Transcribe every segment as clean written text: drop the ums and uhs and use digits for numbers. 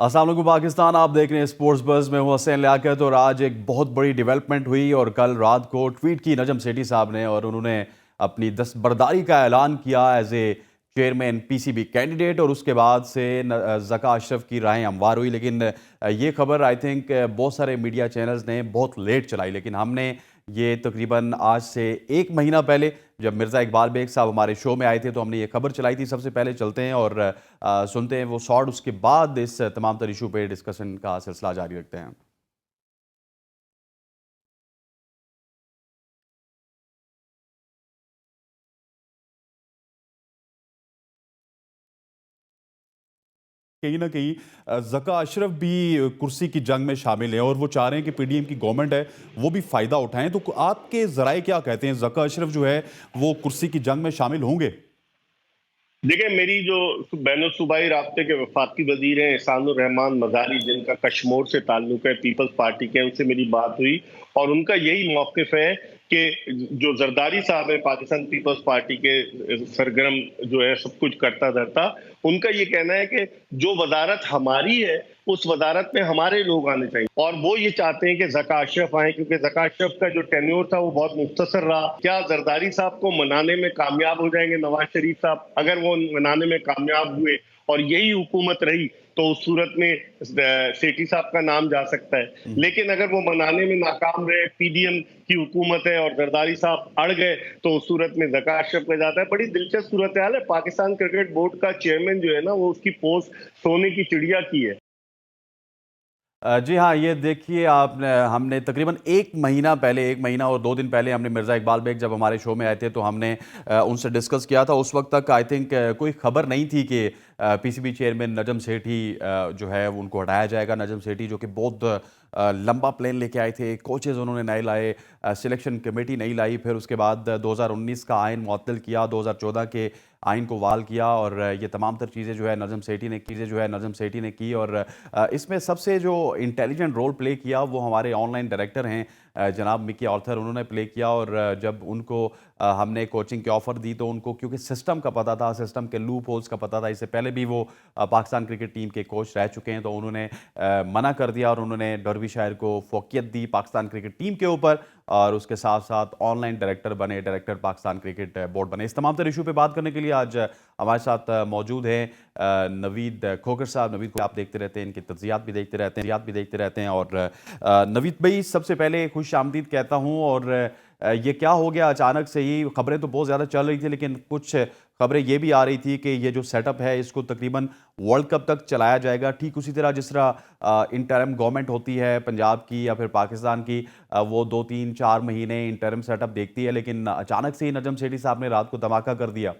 अस्सलाम वालेकुम पाकिस्तान, आप देख रहे हैं स्पोर्ट्स बज़ में। हूँ हसैन लियाकत और आज एक बहुत बड़ी डेवलपमेंट हुई और कल रात को ट्वीट की नजम सेठी साहब ने और उन्होंने अपनी दस्तबरदारी का ऐलान किया as a chairman PCB candidate. और उसके बाद से ज़का अशरफ की राहें हमवार हुई, लेकिन ये खबर आई थिंक बहुत सारे मीडिया चैनल्स ने बहुत लेट चलाई, लेकिन हमने ये तकरीबन आज से एक महीना पहले जब मिर्ज़ा इकबाल बेग साहब हमारे शो में आए थे तो हमने ये खबर चलाई थी। सबसे पहले चलते हैं और सुनते हैं वो शॉर्ट, उसके बाद इस तमाम तर इशू पे डिस्कशन का सिलसिला जारी रखते हैं। कहीं ना कहीं ज़का अशरफ भी कुर्सी की जंग में शामिल हैं और वो चाह रहे हैं कि पीडीएम की गवर्नमेंट है वो भी फ़ायदा उठाएं। तो आपके ज़राए क्या कहते हैं, ज़का अशरफ जो है वो कुर्सी की जंग में शामिल होंगे? देखिए, मेरी जो बैनुल सूबाई राब्ते के वफाकी वजीर हैं एहसानुर रहमान मज़ारी, जिनका कश्मीर से ताल्लुक है, पीपल्स पार्टी के, उनसे मेरी बात हुई और उनका यही मौक़िफ़ है कि जो जरदारी साहब है पाकिस्तान पीपल्स पार्टी के सरगर्म जो है सब कुछ करता धरता, उनका ये कहना है कि जो वजारत हमारी है उस वजारत में हमारे लोग आने चाहिए और वो ये चाहते हैं कि ज़का अशरफ आए, क्योंकि ज़का अशरफ का जो टेन्योर था वो बहुत मुख्तसर रहा। क्या जरदारी साहब को मनाने में कामयाब हो जाएंगे नवाज शरीफ साहब? अगर वो मनाने में कामयाब हुए और यही हुकूमत रही तो उस सूरत में सेठी साहब का नाम जा सकता है। लेकिन अगर वो मनाने में नाकाम रहे, पीडीएम की हुकूमत है और जरदारी साहब अड़ गए, तो उस सूरत में ज़का अशरफ का जाता है। बड़ी दिलचस्प सूरत हाल है। पाकिस्तान क्रिकेट बोर्ड का चेयरमैन जो है ना, वो उसकी पोस्ट सोने की चिड़िया की है। जी हाँ, ये देखिए आपने हमने तकरीबन एक महीना पहले, एक महीना और 2 दिन पहले हमने मिर्ज़ा इकबाल बेग जब हमारे शो में आए थे तो हमने उनसे डिस्कस किया था। उस वक्त तक आई थिंक कोई खबर नहीं थी कि पीसीबी चेयरमैन नजम सेठी जो है उनको हटाया जाएगा। नजम सेठी जो कि बहुत लंबा प्लान लेके आए थे, कोचेज़ उन्होंने नए लाए, सिलेक्शन कमेटी नहीं लाई, फिर उसके बाद 2019 का आइन मुअत्तल किया, 2014 के आइन को वाल किया और ये तमाम तर चीज़ें जो है नजम सेठी ने की। और इसमें सबसे जो इंटेलिजेंट रोल प्ले किया वो हमारे ऑनलाइन डायरेक्टर हैं जनाब मिकी आर्थर, उन्होंने प्ले किया। और जब उनको हमने कोचिंग की ऑफ़र दी तो उनको क्योंकि सिस्टम का पता था, सिस्टम के लूप होल्स का पता था, इससे पहले भी वो पाकिस्तान क्रिकेट टीम के कोच रह चुके हैं, तो उन्होंने मना कर दिया और उन्होंने डर्बीशायर को फोकियत दी पाकिस्तान क्रिकेट टीम के ऊपर और उसके साथ साथ ऑनलाइन डायरेक्टर बने, डायरेक्टर पाकिस्तान क्रिकेट बोर्ड बने। इस तमाम तर इशू पे बात करने के लिए आज हमारे साथ मौजूद हैं नवीद खोकर साहब। नवीद को आप देखते रहते हैं, इनकी तज्जियात भी देखते रहते हैं और नवीद भाई, सबसे पहले खुश आमदीद कहता हूँ। और ये क्या हो गया अचानक से ही? खबरें तो बहुत ज़्यादा चल रही थी, लेकिन कुछ खबरें ये भी आ रही थी कि ये जो सेटअप है इसको तकरीबन वर्ल्ड कप तक चलाया जाएगा, ठीक उसी तरह जिस तरह इंटरिम गवर्नमेंट होती है पंजाब की या फिर पाकिस्तान की, वो 2 3 4 महीने इंटरिम सेटअप देखती है, लेकिन अचानक से ही नजम सेठी साहब ने रात को धमाका कर दिया।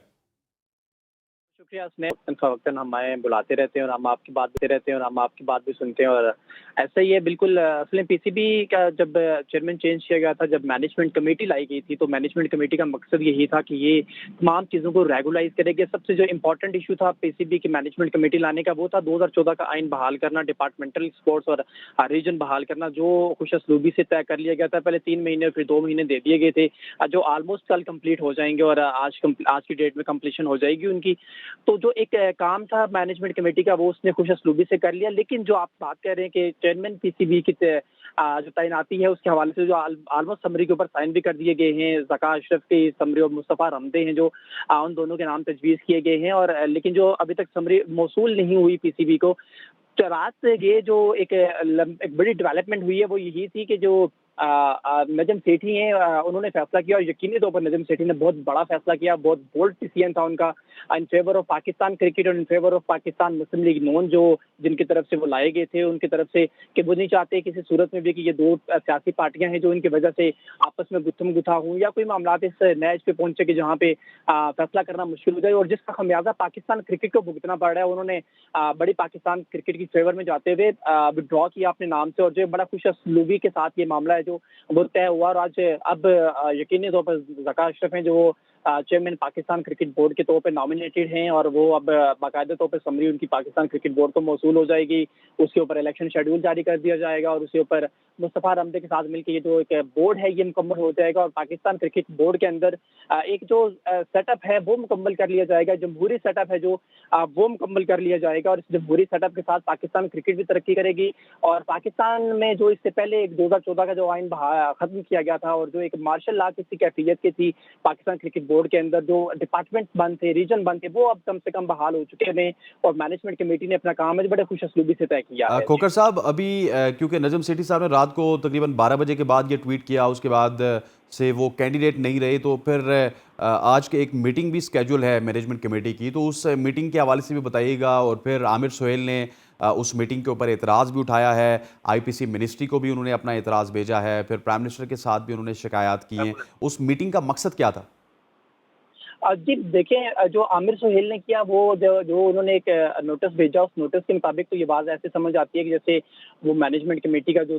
शुक्रिया उसने वक्तन हमें बुलाते रहते हैं और हम आपकी बात भी रहते हैं और हम आपकी बात भी सुनते हैं और ऐसा ही है बिल्कुल। असल पीसीबी का जब चेयरमैन चेंज किया गया था, जब मैनेजमेंट कमेटी लाई गई थी, तो मैनेजमेंट कमेटी का मकसद यही था कि ये तमाम चीज़ों को रेगुलाइज करेगी। सबसे जो इम्पोर्टेंट इशू था पीसीबी की मैनेजमेंट कमेटी लाने का, वो था 2014 का आइन बहाल करना, डिपार्टमेंटल स्पोर्ट्स और रीजन बहाल करना, जो खुशअस्लूबी से तय कर लिया गया था। पहले 3 महीने फिर 2 महीने दे दिए गए थे, जो ऑलमोस्ट कल कंप्लीट हो जाएंगे और आज की डेट में कंप्लीशन हो जाएगी उनकी। तो जो एक काम था मैनेजमेंट कमेटी का, वो उसने खुशअस्लूबी से कर लिया। लेकिन जो आप बात कर रहे हैं कि चेयरमैन पीसीबी की जो तैनाती है, उसके हवाले से जो ऑलमोस्ट समरी के ऊपर साइन भी कर दिए गए हैं। ज़का अशरफ की समरी और मुस्तफ़ा रमदे हैं जो उन दोनों के नाम तजवीज़ किए गए हैं और लेकिन जो अभी तक समरी मौसूल नहीं हुई पीसीबी को। तो रात से ये जो एक बड़ी डेवलपमेंट हुई है वो यही थी कि जो नजम सेठी हैं, उन्होंने फैसला किया और यकीनी तौर पर नजम सेठी ने बहुत बड़ा फैसला किया, बहुत बोल्ड डिसीजन था उनका in favour of Pakistan cricket और in favour of Pakistan Muslim League Noon, जो जिनकी तरफ से वो लाए गए थे, उनकी तरफ से कि वो नहीं चाहते किसी सूरत में भी कि ये दो सियासी पार्टियां हैं जो इनकी वजह से आपस में गुत्थम गुथा हों या कोई मामला इस मैच पे पहुंचे कि जहाँ पे फैसला करना मुश्किल हो जाए और जिसका खमियाजा पाकिस्तान क्रिकेट को भुगतना पड़ रहा है। उन्होंने बड़ी पाकिस्तान क्रिकेट की फेवर में जाते हुए विड्रॉ किया अपने नाम से और जो बड़ा खुशअस्लूबी के साथ ये मामला है जो वो तय हुआ और आज अब यकीनी तौर पर ज़का अशरफ हैं जो चेयरमैन पाकिस्तान क्रिकेट बोर्ड के तौर पे नॉमिनेटेड हैं और वो अब बाकायदा तौर पे समरी उनकी पाकिस्तान क्रिकेट बोर्ड को मौसूल हो जाएगी। उसके ऊपर इलेक्शन शेड्यूल जारी कर दिया जाएगा और उसके ऊपर मुस्तफा रमदे के साथ मिलकर ये जो एक बोर्ड है ये मुकम्मल हो जाएगा और पाकिस्तान क्रिकेट बोर्ड के अंदर एक जो सेटअप है वो मुकम्मल कर लिया जाएगा। जमहूरी सेटअप है जो वो मुकम्मल कर लिया जाएगा और इस जमहूरी सेटअप के साथ पाकिस्तान क्रिकेट भी तरक्की करेगी। और पाकिस्तान में जो इससे पहले एक 2014 का जो आइन खत्म किया गया था और जो एक मार्शल लॉ की कैफियत की थी पाकिस्तान क्रिकेट बोर्ड के अंदर, जो डिपार्टमेंट बंद थे, रीजन बंद थे, वो अब कम से कम बहाल हो चुके हैं और मैनेजमेंट कमेटी ने अपना काम है बड़े खुश असलूबी से तय किया है। खोकर साहब, अभी क्योंकि नजम सेठी साहब ने रात को तकरीबन 12 बजे के बाद ये ट्वीट किया, उसके बाद से वो कैंडिडेट नहीं रहे, तो फिर आज के एक मीटिंग भी स्केड्यूल है मैनेजमेंट कमेटी की, तो उस मीटिंग के हवाले से भी बताइएगा। और फिर आमिर सोहेल ने उस मीटिंग के ऊपर एतराज़ भी उठाया है, आईपीसी मिनिस्ट्री को भी उन्होंने अपना एतराज़ भेजा है, फिर प्राइम मिनिस्टर के साथ भी उन्होंने शिकायत की हैं। उस मीटिंग का मकसद क्या था? जी देखें, जो आमिर सोहेल ने किया वो जो उन्होंने एक नोटिस भेजा, उस नोटिस के मुताबिक तो ये बात ऐसे समझ आती है कि जैसे वो मैनेजमेंट कमेटी का जो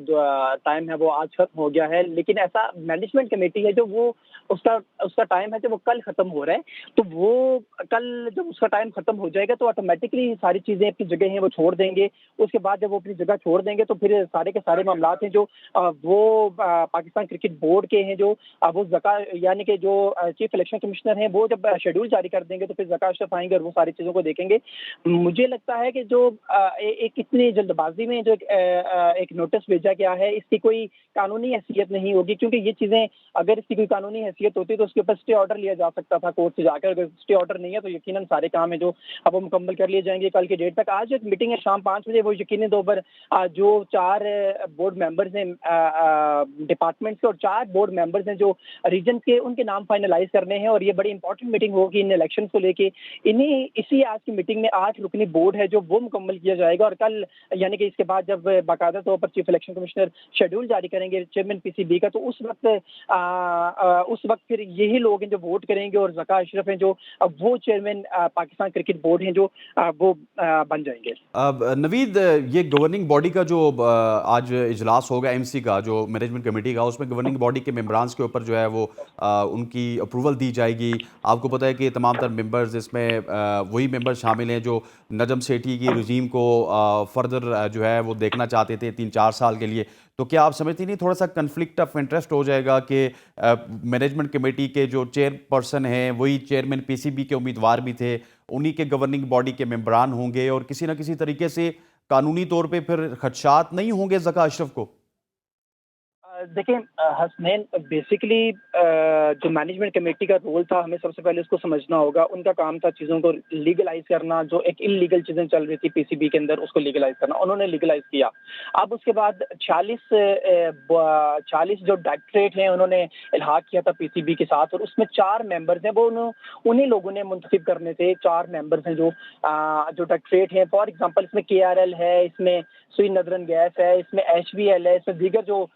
टाइम है वो आज खत्म हो गया है, लेकिन ऐसा मैनेजमेंट कमेटी है जो वो उसका टाइम है जो वो कल खत्म हो रहा है। तो वो कल जब उसका टाइम खत्म हो जाएगा तो ऑटोमेटिकली सारी चीजें अपनी जगह हैं वो छोड़ देंगे। उसके बाद जब वो अपनी जगह छोड़ देंगे तो फिर सारे के सारे मामला हैं जो वो पाकिस्तान क्रिकेट बोर्ड के हैं, जो वो जका यानी कि जो चीफ इलेक्शन कमिश्नर हैं, वो जब शेड्यूल जारी कर देंगे तो फिर ज़का अशरफ आएंगे और वो सारी चीज़ों को देखेंगे। मुझे लगता है कि जो एक इतनी जल्दबाजी में जो एक नोटिस भेजा गया है, इसकी कोई कानूनी हैसियत नहीं होगी, क्योंकि ये चीज़ें अगर इसकी कोई कानूनी हैसियत होती तो उसके ऊपर स्टे ऑर्डर लिया जा सकता था कोर्ट से जाकर। अगर स्टे ऑर्डर नहीं है तो यकीनन सारे काम है जो अब वो मुकम्मल कर लिए जाएंगे कल की डेट तक। आज एक मीटिंग है शाम 5 बजे, वो यकीनी तौर पर जो 4 बोर्ड मेंबर्स हैं डिपार्टमेंट के और 4 बोर्ड मेंबर्स हैं जो रीजन के, उनके नाम फाइनलाइज करने हैं और ये बड़ी इंपॉर्टेंट मीटिंग होगी इन इलेक्शन को लेके। इसी आज की मीटिंग में 8 रुकनी बोर्ड है जो वो मुकम्मल किया जाएगा और कल यानी कि इसके बाद जब बाकायदा तौर पर चीफ इलेक्शन कमिश्नर शेड्यूल जारी करेंगे चेयरमैन पीसीबी का, तो उस वक्त फिर यही लोग हैं जो वोट करेंगे और ज़का अशरफ हैं जो वो चेयरमैन पाकिस्तान क्रिकेट बोर्ड हैं जो वो बन जाएंगे। अब नवीद, ये गवर्निंग बॉडी का जो आज इजलास होगा एमसी का, जो मैनेजमेंट कमेटी का, उसमें गवर्निंग बॉडी के मेंबरान्स के ऊपर जो है वो उनकी अप्रूवल दी जाएगी। आपको पता है कि तमाम तर मेंबर्स इसमें वही मेंबर्स शामिल हैं जो नजम सेठी की रजीम को फर्दर जो है वो देखना चाहते थे 3-4 साल के लिए। तो क्या आप समझती नहीं थोड़ा सा कन्फ्लिक्ट ऑफ इंटरेस्ट हो जाएगा कि मैनेजमेंट कमेटी के जो चेयरपर्सन हैं वही चेयरमैन पीसीबी के उम्मीदवार भी थे, उन्हीं के गवर्निंग बॉडी के मेंबरान होंगे और किसी ना किसी तरीके से कानूनी तौर पे फिर खदशात नहीं होंगे ज़का अशरफ को? देखिए हसनैन, बेसिकली जो मैनेजमेंट कमेटी का रोल था हमें सबसे पहले उसको समझना होगा। उनका काम था चीज़ों को लीगलाइज करना, जो एक इलीगल चीज़ें चल रही थी पीसीबी के अंदर उसको लीगलाइज करना, उन्होंने लीगलाइज किया। अब उसके बाद 46 जो डायरेक्टरेट हैं उन्होंने इल्हाक किया था पीसीबी के साथ और उसमें 4 मेंबर्स हैं वो उन्हीं लोगों ने मुंतखब करने थे। 4 मेंबर्स हैं जो डायरेक्टरेट हैं। फॉर एग्जाम्पल इसमें KRL है, इसमें सुई नदरन गैस है, इसमें HBL है, इसमें दीगर जो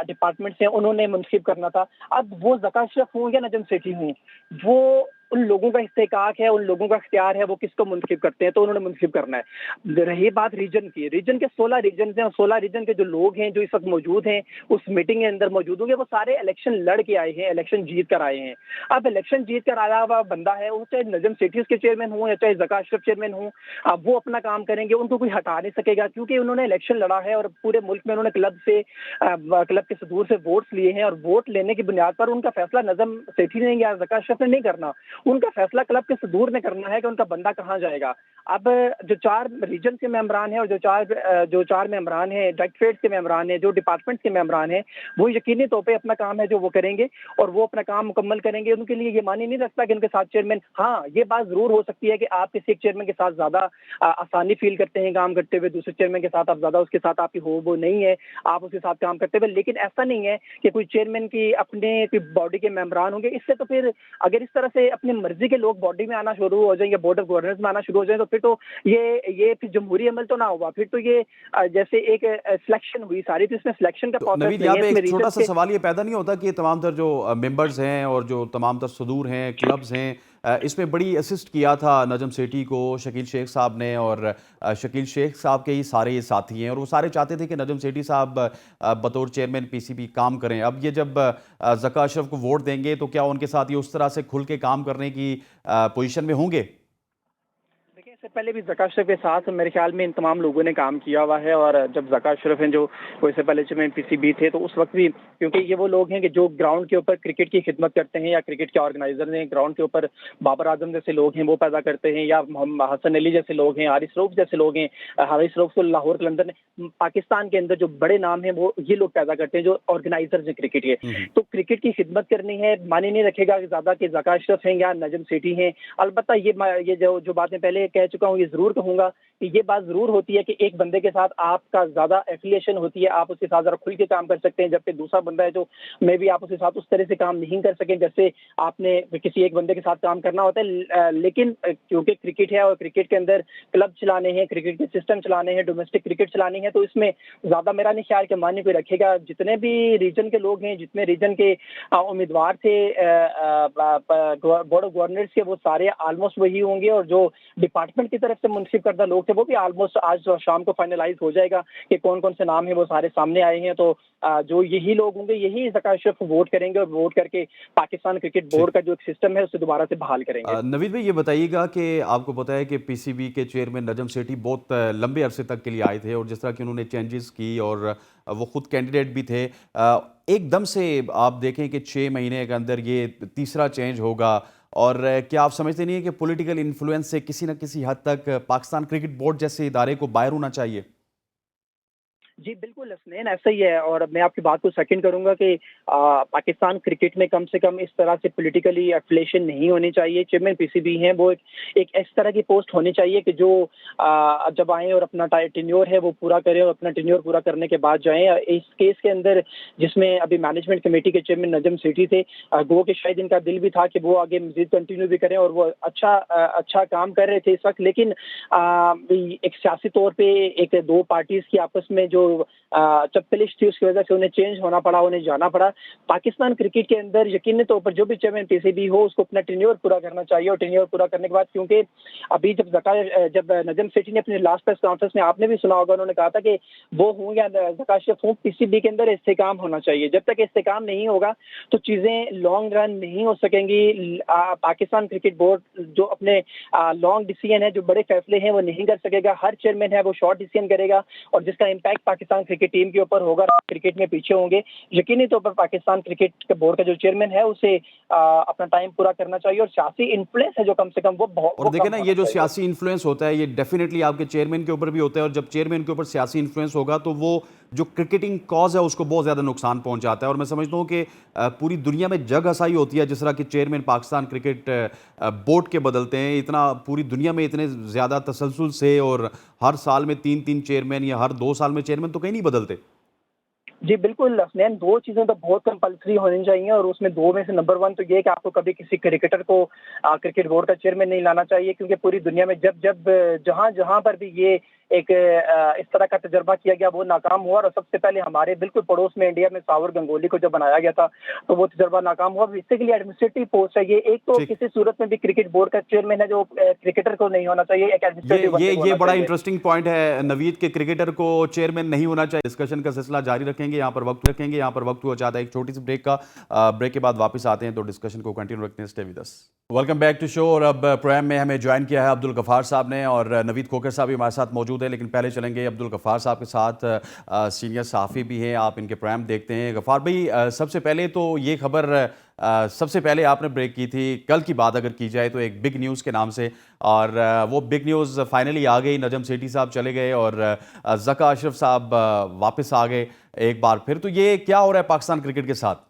डिपार्टमेंट्स हैं उन्होंने मुंतखब करना था। अब वो ज़का अशरफ हों या नजम सेठी हों, वो उन लोगों का इस्तेकाक है, उन लोगों का इख्तियार है वो किसको मुंतखब करते हैं, तो उन्होंने मुंतखब करना है। रही बात रीजन की, रीजन के 16 रीजन हैं और 16 रीजन के जो लोग हैं जो इस वक्त मौजूद हैं उस मीटिंग के अंदर मौजूद होंगे, वो सारे इलेक्शन लड़ के आए हैं, इलेक्शन जीत कर आए हैं। अब इलेक्शन जीत कर आया हुआ बंदा है, वो चाहे नजम सेठी उसके चेयरमैन हो या चाहे ज़का अशरफ चेयरमैन हो, वो अपना काम करेंगे, उनको कोई हटा नहीं सकेगा, क्योंकि उन्होंने इलेक्शन लड़ा है और पूरे मुल्क में उन्होंने क्लब के सदूर से वोट्स लिए हैं और वोट लेने की बुनियाद पर उनका फैसला नजम सेठी ने या ज़का अशरफ ने नहीं करना, उनका फैसला क्लब के सदूर ने करना है कि उनका बंदा कहाँ जाएगा। अब जो 4 रीजन के मेंबरान हैं और जो चार मेंबरान हैं, डायरेक्टरेट के मेंबरान हैं, जो डिपार्टमेंट के मेंबरान हैं, वो यकीनी तौर पे अपना काम है जो वो करेंगे और वो अपना काम मुकम्मल करेंगे। उनके लिए ये मानी नहीं रखता कि उनके साथ चेयरमैन, हाँ ये बात जरूर हो सकती है कि आप किसी एक चेयरमैन के साथ ज्यादा आसानी फील करते हैं काम करते हुए, दूसरे चेयरमैन के साथ आप ज्यादा उसके साथ आपकी हो वो नहीं है, आप उसके साथ काम करते हुए, लेकिन ऐसा नहीं है कि कोई चेयरमैन की अपने कोई बॉडी के मेंबरान होंगे। इससे तो फिर अगर इस तरह से अपनी मर्जी के लोग बॉडी में आना शुरू हो जाए या बोर्ड ऑफ गवर्नेंस में आना शुरू हो जाए तो फिर तो ये फिर जमहूरी अमल तो ना हुआ, फिर तो ये जैसे एक सिलेक्शन हुई सारी, तो इसमें सिलेक्शन का प्रोसेस नवीद, यहाँ पे एक छोटा सा सवाल ये पैदा नहीं होता कि तमाम तर जो मेंबर्स हैं और जो तमाम तर सदूर हैं, क्लब्स हैं, इसमें बड़ी असिस्ट किया था नजम सेठी को शकील शेख साहब ने, और शकील शेख साहब के ही सारे ये साथी हैं और वो सारे चाहते थे कि नजम सेठी साहब बतौर चेयरमैन पीसीबी काम करें। अब ये जब ज़का अशरफ को वोट देंगे तो क्या उनके साथ ये उस तरह से खुल के काम करने की पोजीशन में होंगे? देखिए, इससे पहले भी ज़का अशरफ के साथ मेरे ख्याल में इन तमाम लोगों ने काम किया हुआ है। और जब ज़का अशरफ हैं जो वो इससे पहले चेयरमैन पीसीबी थे, तो उस वक्त भी, क्योंकि ये वो लोग हैं कि जो ग्राउंड के ऊपर क्रिकेट की खिदमत करते हैं या क्रिकेट के ऑर्गेनाइजर हैं, ग्राउंड के ऊपर बाबर आजम जैसे लोग हैं वो पैदा करते हैं, या हसन अली जैसे लोग हैं, हारिस रऊफ जैसे लोग हैं। हारिस रऊफ को लाहौर कलंदर ने पाकिस्तान के अंदर जो बड़े नाम हैं वो ये लोग पैदा करते हैं जो ऑर्गेनाइजर्स हैं क्रिकेट के। तो क्रिकेट की खिदमत करनी है, मानी नहीं रखेगा ज्यादा कि ज़का अशरफ हैं या नजम सेठी हैं। अलबत्ता ये जो बातें पहले कह चुका हूँ, ये जरूर कहूंगा कि ये बात जरूर होती है कि एक बंदे के साथ आपका ज्यादा एफिलिएशन होती है, आप उसके साथ जरा खुल के काम कर सकते हैं, जबकि दूसरा बंदा है जो मे भी आप उसके साथ उस तरह से काम नहीं कर सके जैसे आपने किसी एक बंदे के साथ काम करना होता है। लेकिन क्योंकि क्रिकेट है और क्रिकेट के अंदर क्लब चलाने हैं, क्रिकेट के सिस्टम चलाने हैं, डोमेस्टिक क्रिकेट चलानी है, तो इसमें ज्यादा मेरा नहीं ख्याल कि मान्य कोई रखेगा। जितने भी रीजन के लोग हैं, जितने रीजन के उम्मीदवार थे बोर्ड ऑफ गवर्नर्स के, वो सारे ऑलमोस्ट वही होंगे, और जो डिपार्टमेंट की तरफ से मुंतखब करदा लोग थे वो भी ऑलमोस्ट आज शाम को फाइनलाइज हो जाएगा कि कौन कौन से नाम है वो सारे सामने आए हैं। तो जो यही लोग होंगे यही ज़का अशरफ को वोट करेंगे और वोट करके पाकिस्तान क्रिकेट बोर्ड का जो एक सिस्टम है उसे दोबारा से बहाल करेंगे। नवीद भाई, ये बताइएगा कि आपको पता है कि पीसीबी के चेयरमैन नजम सेठी बहुत लंबे अरसे तक के लिए आए थे और जिस तरह की उन्होंने चेंजेस की और वो खुद कैंडिडेट भी थे, एकदम से आप देखें कि 6 महीने के अंदर ये तीसरा चेंज होगा, और क्या आप समझते नहीं है कि पॉलिटिकल इन्फ्लुएंस से किसी न किसी हद तक पाकिस्तान क्रिकेट बोर्ड जैसे इदारे को बाहर होना चाहिए? जी बिल्कुल हसनैन, ऐसा ही है। और मैं आपकी बात को सेकंड करूंगा कि पाकिस्तान क्रिकेट में कम से कम इस तरह से पॉलिटिकली एफिलिएशन नहीं होनी चाहिए। चेयरमैन पीसीबी हैं वो एक इस तरह की पोस्ट होनी चाहिए कि जो जब आए और अपना टेन्योर है वो पूरा करें, और अपना टेन्योर पूरा करने के बाद जाएं। इस केस के अंदर जिसमें अभी मैनेजमेंट कमेटी के चेयरमैन नजम सेठी थे, गो के शायद इनका दिल भी था कि वो आगे मजीद कंटिन्यू भी करें, और वो अच्छा काम कर रहे थे इस वक्त। लेकिन एक सियासी तौर पे एक दो पार्टीज की आपस में जो चप्पलिश थी उसकी वजह से उन्हें चेंज होना पड़ा, उन्हें जाना पड़ा। पाकिस्तान क्रिकेट के अंदर यकीनी तौर पर जो भी चेयरमैन पीसीबी हो उसको अपना टेन्योर पूरा करना चाहिए, और टेन्योर पूरा करने के बाद, क्योंकि अभी जब नजम सेठी ने अपने लास्ट प्रेस कॉन्फ्रेंस में, आपने भी सुना होगा, उन्होंने कहा था कि वो हूं या ज़का अशरफ हूं, पीसीबी के अंदर इस्तेकाम होना चाहिए। जब तक इस्तेकाम नहीं होगा तो चीजें लॉन्ग रन नहीं हो सकेंगी। पाकिस्तान क्रिकेट बोर्ड जो अपने लॉन्ग डिसीजन है, जो बड़े फैसले हैं वो नहीं कर सकेगा। हर चेयरमैन है वो शॉर्ट डिसीजन करेगा, और जिसका इम्पैक्ट पाकिस्तान क्रिकेट टीम के ऊपर होगा, क्रिकेट में पीछे होंगे। यकीनी तौर पर पाकिस्तान क्रिकेट के बोर्ड का जो चेयरमैन है उसे अपना टाइम पूरा करना चाहिए, और सियासी इन्फ्लुएंस है जो कम से कम और देखिए ना, ये जो सियासी इन्फ्लुएंस होता है ये डेफिनेटली आपके चेयरमैन के ऊपर भी होता है, और जब चेयरमैन के ऊपर सियासी इन्फ्लुएंस होगा तो वो जो क्रिकेटिंग कॉज है उसको बहुत ज़्यादा नुकसान पहुंचाता है। और मैं समझता हूं कि पूरी दुनिया में जग हसाई होती है जिस तरह के चेयरमैन पाकिस्तान क्रिकेट बोर्ड के बदलते हैं। इतना पूरी दुनिया में इतने ज़्यादा तसलसल से, और हर साल में 3-3 चेयरमैन या हर 2 साल में चेयरमैन तो कहीं नहीं बदलते। जी बिल्कुल हसनैन, दो चीजें तो बहुत कंपल्सरी होनी चाहिए, और उसमें दो में से नंबर वन तो ये है कि आपको कभी किसी क्रिकेटर को क्रिकेट बोर्ड का चेयरमैन नहीं लाना चाहिए, क्योंकि पूरी दुनिया में जब जहां जहां पर भी ये एक इस तरह का तजर्बा किया गया वो नाकाम हुआ। और सबसे पहले हमारे बिल्कुल पड़ोस में इंडिया में सावर गंगोली को जब बनाया गया था तो वो तजर्बा नाकाम हुआ। इससे के लिए एडमिनिस्ट्रेटिव पोस्ट है ये, एक तो किसी सूरत में भी क्रिकेट बोर्ड का चेयरमैन है जो क्रिकेटर को नहीं होना चाहिए, एक एडमिनिस्ट्रेटिव ये बड़ा इंटरेस्टिंग पॉइंट है नवीद के, क्रिकेटर को चेयरमैन नहीं होना चाहिए। डिस्कशन का सिलसिला जारी रखेंगे, यहाँ पर वक्त हुआ चाहता है एक छोटी सी ब्रेक का। ब्रेक के बाद वापस आते हैं तो डिस्कशन को कंटिन्यू रखते हैं। Stay with us. Welcome back to show. और अब प्रोग्राम में हमें ज्वाइन किया है अब्दुल गफ्फार साहब ने, और नवीद खोकर साहब भी हमारे साथ मौजूद है। लेकिन पहले चलेंगे अब्दुल गफ्फार साहब के साथ, सीनियर सहाफ़ी भी हैं, आप इनके प्रोग्राम देखते हैं। गफ्फार भाई, सबसे पहले तो ये खबर सबसे पहले आपने ब्रेक की थी, कल की बात अगर की जाए तो एक बिग न्यूज़ के नाम से, और वो बिग न्यूज़ फाइनली आ गई। नजम सेठी साहब चले गए और ज़का अशरफ साहब वापस आ गए एक बार फिर। तो ये क्या हो रहा है पाकिस्तान क्रिकेट के साथ?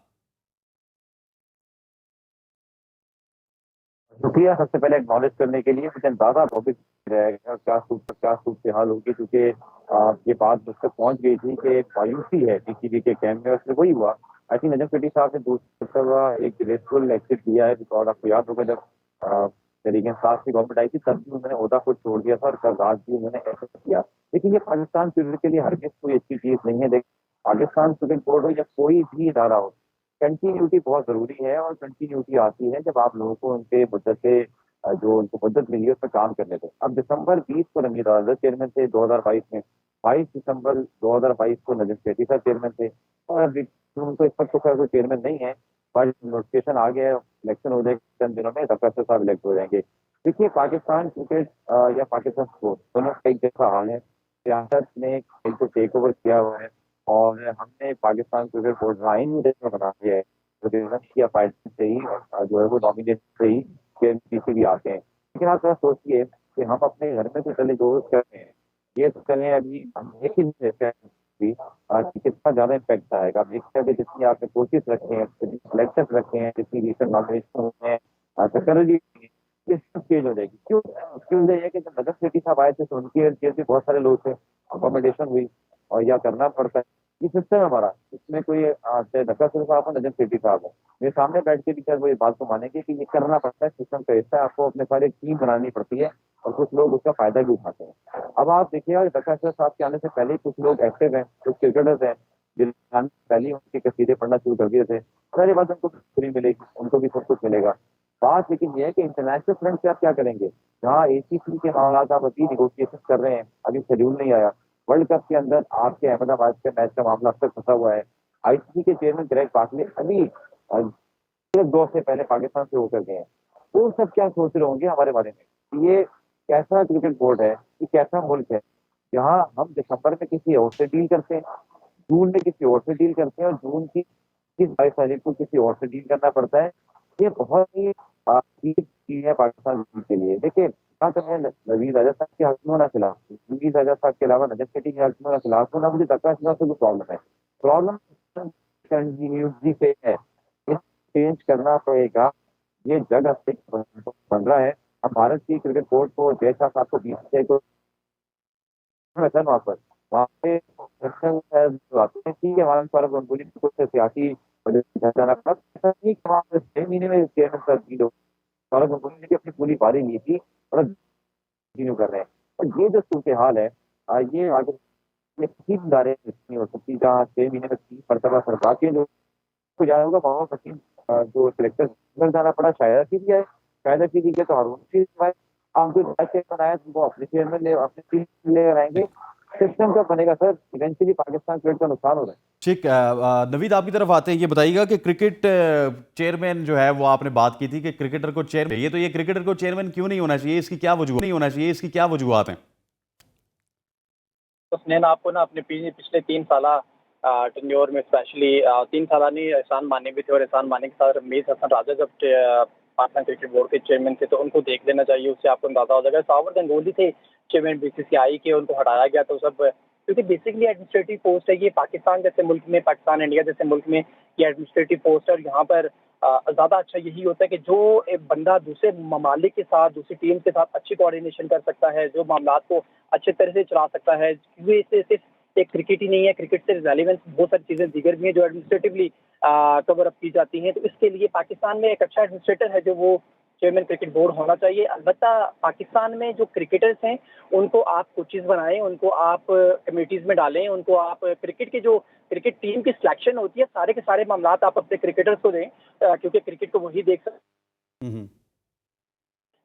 शुक्रिया सबसे पहले एक्नॉलेज करने के लिए। मुझे अंदाजा वापिस रहेगा क्या सूरत हाल होगी, क्योंकि ये बात मुझ तक पहुंच गई थी कि मायूसी है पीसीबी के कैंप में, उसमें वही हुआ। आई थिंक नजम सेठी साहब ने दूसरा एक ग्रेसफुल एग्जिट दिया है, रिकॉर्ड आपको याद होगा जब तहरीक इंसाफ की गवर्नमेंट आई थी तब भी उन्होंने ओहदा खुद छोड़ दिया था, और कल रात भी उन्होंने ऐसा किया। लेकिन ये पाकिस्तान क्रिकेट के लिए हरगिज कोई अच्छी चीज नहीं है। पाकिस्तान क्रिकेट बोर्ड हो या कोई भी इदारा हो, कंटिन्यूटी बहुत जरूरी है, और कंटिन्यूटी आती है जब आप लोगों को उनके मुद्दत से जो उनको मुद्दत मिली है उस पर काम करने दो। अब दिसंबर 20 को रमीज आज़ाद चेयरमैन थे 2022 में, 22 दिसंबर 2022 को नजम सेठी साहब चेयरमैन थे, और अभी उनको इस वक्त तो खैर कोई चेयरमैन नहीं है, बट नोटिफिकेशन आ गया है, इलेक्शन हो जाएगा चंद दिनों में, दफ्तर साहब इलेक्ट हो जाएंगे। देखिए पाकिस्तान क्रिकेट या पाकिस्तान स्पोर्ट्स दोनों का एक जैसा हाल है। सियासत ने खेल को टेक ओवर किया हुआ है, और हमने पाकिस्तान क्रिकेट बोर्ड आइन जैसा बना दिया है, प्रेसिडेंट या पार्टी से ही जो है वो नॉमिनेट से ही पीसी भी आते हैं। लेकिन आप थोड़ा सोचिए कि हम अपने घर में तो चले जो कर रहे हैं, ये तो चले अभी हम एक ही भी कि कितना ज्यादा इम्पैक्ट आएगा। आप देखते हैं जितनी आपने कोशिश रखे हैं, सिलेक्शन रखे हैं, जितनी रिसेंट नॉमिनेशन हुए हैं, टक्कर ये सब चेंज हो जाएगी। क्यों क्यों ये है कि जब नजर सेठी साहब आए थे तो उनकी जेल में बहुत सारे लोग थे, अकोमोडेशन हुई और या करना पड़ता है। ये सिस्टम है हमारा, इसमें कोई नजर साहब हो नजर सेठी साहब हो, मेरे सामने बैठ के भी शायद वो ये बात को मानेंगे कि ये करना पड़ता है, सिस्टम का हिस्सा है, आपको अपने सारे टीम बनानी पड़ती है, और कुछ लोग उसका फायदा भी उठाते हैं। अब आप देखिए नजर साहब के आने से पहले कुछ लोग एक्टिव हैं, कुछ क्रिकेटर्स हैं जिन्होंने पहले ही उनकी कसीदे पढ़ना शुरू कर दिए थे, सारी बात उनको फ्री मिलेगी, उनको भी सब कुछ मिलेगा। बात लेकिन ये है कि इंटरनेशनल फ्रंट से आप क्या करेंगे, जहाँ ACC के मामला आप अभी निगोशिएशन कर रहे हैं, अभी शेड्यूल नहीं आया। वर्ल्ड कप के अंदर आपके अहमदाबाद के मैच का मामला अब तक फंसा हुआ है। ICC के चेयरमैन ग्रेग बार्कले अभी 2 से पहले पाकिस्तान से होकर गए हैं। वो सब क्या सोच रहे होंगे हमारे बारे में, ये कैसा क्रिकेट बोर्ड है, ये कैसा मुल्क है, जहाँ हम दिसंबर में किसी और से डील करते हैं, जून में किसी और से डील करते हैं, और जून की 22 तारीख को किसी और से डील करना पड़ता है। ये बहुत ही चीज है पाकिस्तान के लिए। देखिए ना तो मैं नवीद आज़ाद साहब के हक में होना खिलाफ, नवीद आज़ाद साहब के अलावा नजर सेठी के हक में होना खिलाफ हूँ, ना मुझे धक्का से कोई प्रॉब्लम है। प्रॉब्लम कंटिन्यूटी से है, इस चेंज करना पड़ेगा। ये जगह बन रहा है। अब भारत की क्रिकेट बोर्ड को जैसा साहब को 20 को वहाँ पे ठीक है, वहाँ पर कुछ सियासी जाना पड़ा, ऐसा नहीं कि वहाँ पे 6 महीने में चेयरमैन साहब की सौरभ गंगुली ने अपनी पूरी पारी ली थी और कंटिन्यू कर रहे हैं। और ये जो सूरत हाल है, ये आगे किसी भी इदारे में नहीं हो सकती, जहाँ 6 महीने में 3 मरतबा सरकार के जो जाना होगा वहाँ वसीम जो सिलेक्टर जाना पड़ा, शायद भी है, शायद भी गया तो हारून रशीद आप जो बनाया वो अपने चेयरमैन ले अपने टीम ले आएंगे। सिस्टम का बनेगा सर, इवेंचुअली पाकिस्तान क्रिकेट का नुकसान हो रहा है। ठीक, नवीद आपकी तरफ आते हैं, ये बताइएगा कि क्रिकेट चेयरमैन जो है वो आपने बात की थी कि क्रिकेटर को चेयरमैन, ये क्रिकेटर को चेयरमैन क्यों नहीं होना चाहिए, इसकी क्या वजूहत नहीं होना चाहिए, इसकी क्या वजूहत हैं? उसने ना आपको ना अपने पिछले 3 साल टेन्योर में स्पेशली 3 साल नहीं, एहसान मानी भी थे, और एहसान मानी के साथ रमीज हसन राजा जब पाकिस्तान क्रिकेट बोर्ड के चेयरमैन थे तो उनको देख लेना चाहिए, उससे आपको अंदाजा हो जाएगा। सौरभ गंगुली थे चेयरमैन BCCI के, उनको हटाया गया तो सब, क्योंकि बेसिकली एडमिनिस्ट्रेटिव पोस्ट है ये, पाकिस्तान जैसे मुल्क में, पाकिस्तान इंडिया जैसे मुल्क में ये एडमिनिस्ट्रेटिव पोस्ट है, और यहाँ पर ज़्यादा अच्छा यही होता है कि जो एक बंदा दूसरे ममालिक के साथ, दूसरी टीम के साथ अच्छी कोऑर्डिनेशन कर सकता है, जो मामलात को अच्छे तरह से चला सकता है, क्योंकि इससे सिर्फ एक क्रिकेट ही नहीं है, क्रिकेट से रेलेवेंस बहुत सारी चीज़ें दीगर भी हैं जो एडमिनिस्ट्रेटिवली कवर अप की जाती हैं। तो इसके लिए पाकिस्तान में एक अच्छा एडमिनिस्ट्रेटर है जो वो चेयरमैन क्रिकेट बोर्ड होना चाहिए। अलबत्ता पाकिस्तान में जो क्रिकेटर्स हैं उनको आप कोचेज बनाएं, उनको आप कमेटीज में डालें, उनको आप क्रिकेट की जो क्रिकेट टीम की सिलेक्शन होती है सारे के सारे मामलात आप अपने क्रिकेटर्स को दें, क्योंकि क्रिकेट को वही देख सकते,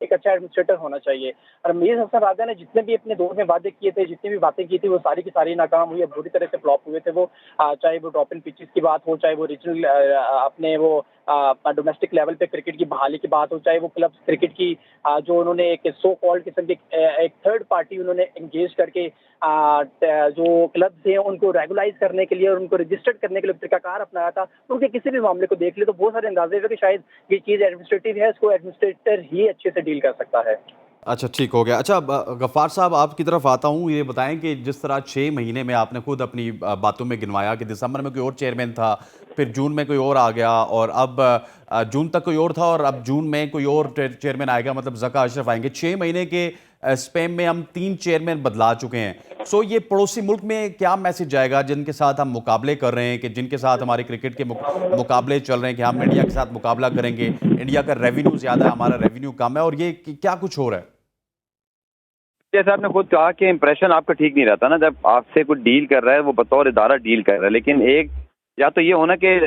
एक अच्छा एडमिनिस्ट्रेटर होना चाहिए। रमीज हसन राजा ने जितने भी अपने दौर में वादे किए थे, जितनी भी बातें की थी, वो सारी की सारी नाकाम हुई, बुरी तरह से फ्लॉप हुए थे वो, चाहे वो ड्रॉप इन पिचेस की बात हो, चाहे वो रीजनल अपने वो डोमेस्टिक लेवल पे क्रिकेट की बहाली की बात हो, चाहे वो क्लब क्रिकेट की जो उन्होंने एक सो कॉल्ड किस्म की एक थर्ड पार्टी उन्होंने एंगेज करके जो क्लब्स हैं उनको रेगुलाइज करने के लिए और उनको रजिस्टर्ड करने के लिए तरीकाकार अपनाया था। उनके किसी भी मामले को देख ले तो बहुत सारे अंदाजे हैं कि शायद ये चीज़ एडमिनिस्ट्रेटिव है, इसको एडमिनिस्ट्रेटर ही अच्छे से डील कर सकता है। अच्छा, ठीक हो गया। अच्छा, गफ्फार साहब आपकी तरफ आता हूँ, ये बताएं कि जिस तरह 6 महीने में आपने खुद अपनी बातों में गिनवाया कि दिसंबर में कोई और चेयरमैन था, फिर जून में कोई और आ गया, और अब जून तक कोई और था, और अब जून में कोई और चेयरमैन आएगा, मतलब ज़का अशरफ आएंगे। 6 महीने के स्पैम में हम 3 चेयरमैन बदला चुके हैं। सो ये पड़ोसी मुल्क में क्या मैसेज जाएगा जिनके साथ हम मुकाबले कर रहे हैं, कि जिनके साथ हमारे क्रिकेट के मुकाबले चल रहे हैं, कि हम इंडिया के साथ मुकाबला करेंगे, इंडिया का रेवेन्यू ज़्यादा है, हमारा रेवेन्यू कम है, और ये क्या कुछ हो रहा है? जैसे आपने खुद कहा कि इंप्रेशन आपका ठीक नहीं रहता ना, जब आपसे कोई डील कर रहा है वो बतौर इदारा डील कर रहा है, लेकिन एक या तो ये होना कि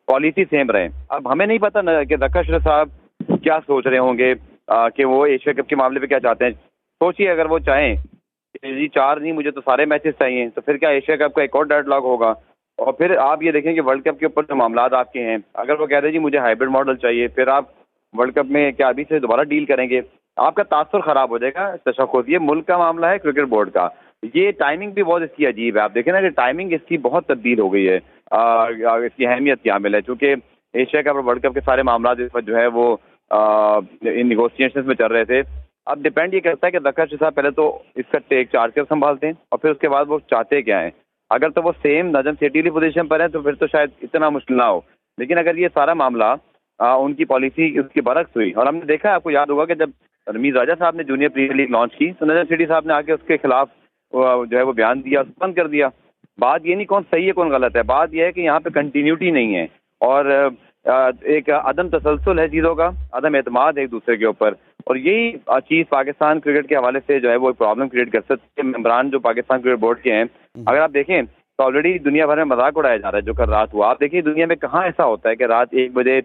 पॉलिसी सेम रहे। अब हमें नहीं पता ना कि रखा अशरफ साहब क्या सोच रहे होंगे कि वो एशिया कप के मामले पे क्या चाहते हैं। सोचिए अगर वो चाहें कि जी 4 नहीं मुझे तो सारे मैचेस चाहिए, तो फिर क्या एशिया कप का एक और डेडलॉक होगा। और फिर आप ये देखें कि वर्ल्ड कप के ऊपर जो मामला आपके हैं, अगर वो कह रहे हैं जी मुझे हाइब्रिड मॉडल चाहिए, फिर आप वर्ल्ड कप में क्या अभी से दोबारा डील करेंगे? आपका तासुर खराब हो जाएगा। तशख़्ख़ुस ये मुल्क का मामला है, क्रिकेट बोर्ड का। ये टाइमिंग भी बहुत इसकी अजीब है। आप देखें ना कि टाइमिंग इसकी बहुत तब्दील हो गई है। इसकी अहमियत शामिल है चूँकि एशिया कप और वर्ल्ड कप के सारे मामला इस पर जो है वो इन निगोशिएशंस में चल रहे थे। अब डिपेंड ये करता है कि रखा अशरफ साहब पहले तो इसका टेक चार्ज कर संभालते हैं और फिर उसके बाद वो चाहते क्या हैं। अगर तो वो सेम नजम सेठी वाली पोजीशन पर है तो फिर तो शायद इतना मुश्किल ना हो। लेकिन अगर ये सारा मामला उनकी पॉलिसी उसकी बरक्स हुई, और हमने देखा, आपको याद होगा कि जब रमीज राजा साहब ने जूनियर प्रीमियर लीग लॉन्च की तो नजम सेठी साहब ने आके उसके खिलाफ जो है वो बयान दिया, बंद कर दिया। बात ये नहीं कौन सही है कौन गलत है, बात यह है कि यहाँ पे कंटिन्यूटी नहीं है और एक अदम तसलसल है चीज़ों का, अदम एतमाद है एक दूसरे के ऊपर। और यही चीज़ पाकिस्तान क्रिकेट के हवाले से जो है वो प्रॉब्लम क्रिएट कर सकती है। मेंबरान जो पाकिस्तान क्रिकेट बोर्ड के हैं, अगर आप देखें तो ऑलरेडी दुनिया भर में मजाक उड़ाया जा रहा है जो कल रात हुआ। आप देखिए दुनिया में कहाँ ऐसा होता है कि रात 1 बजे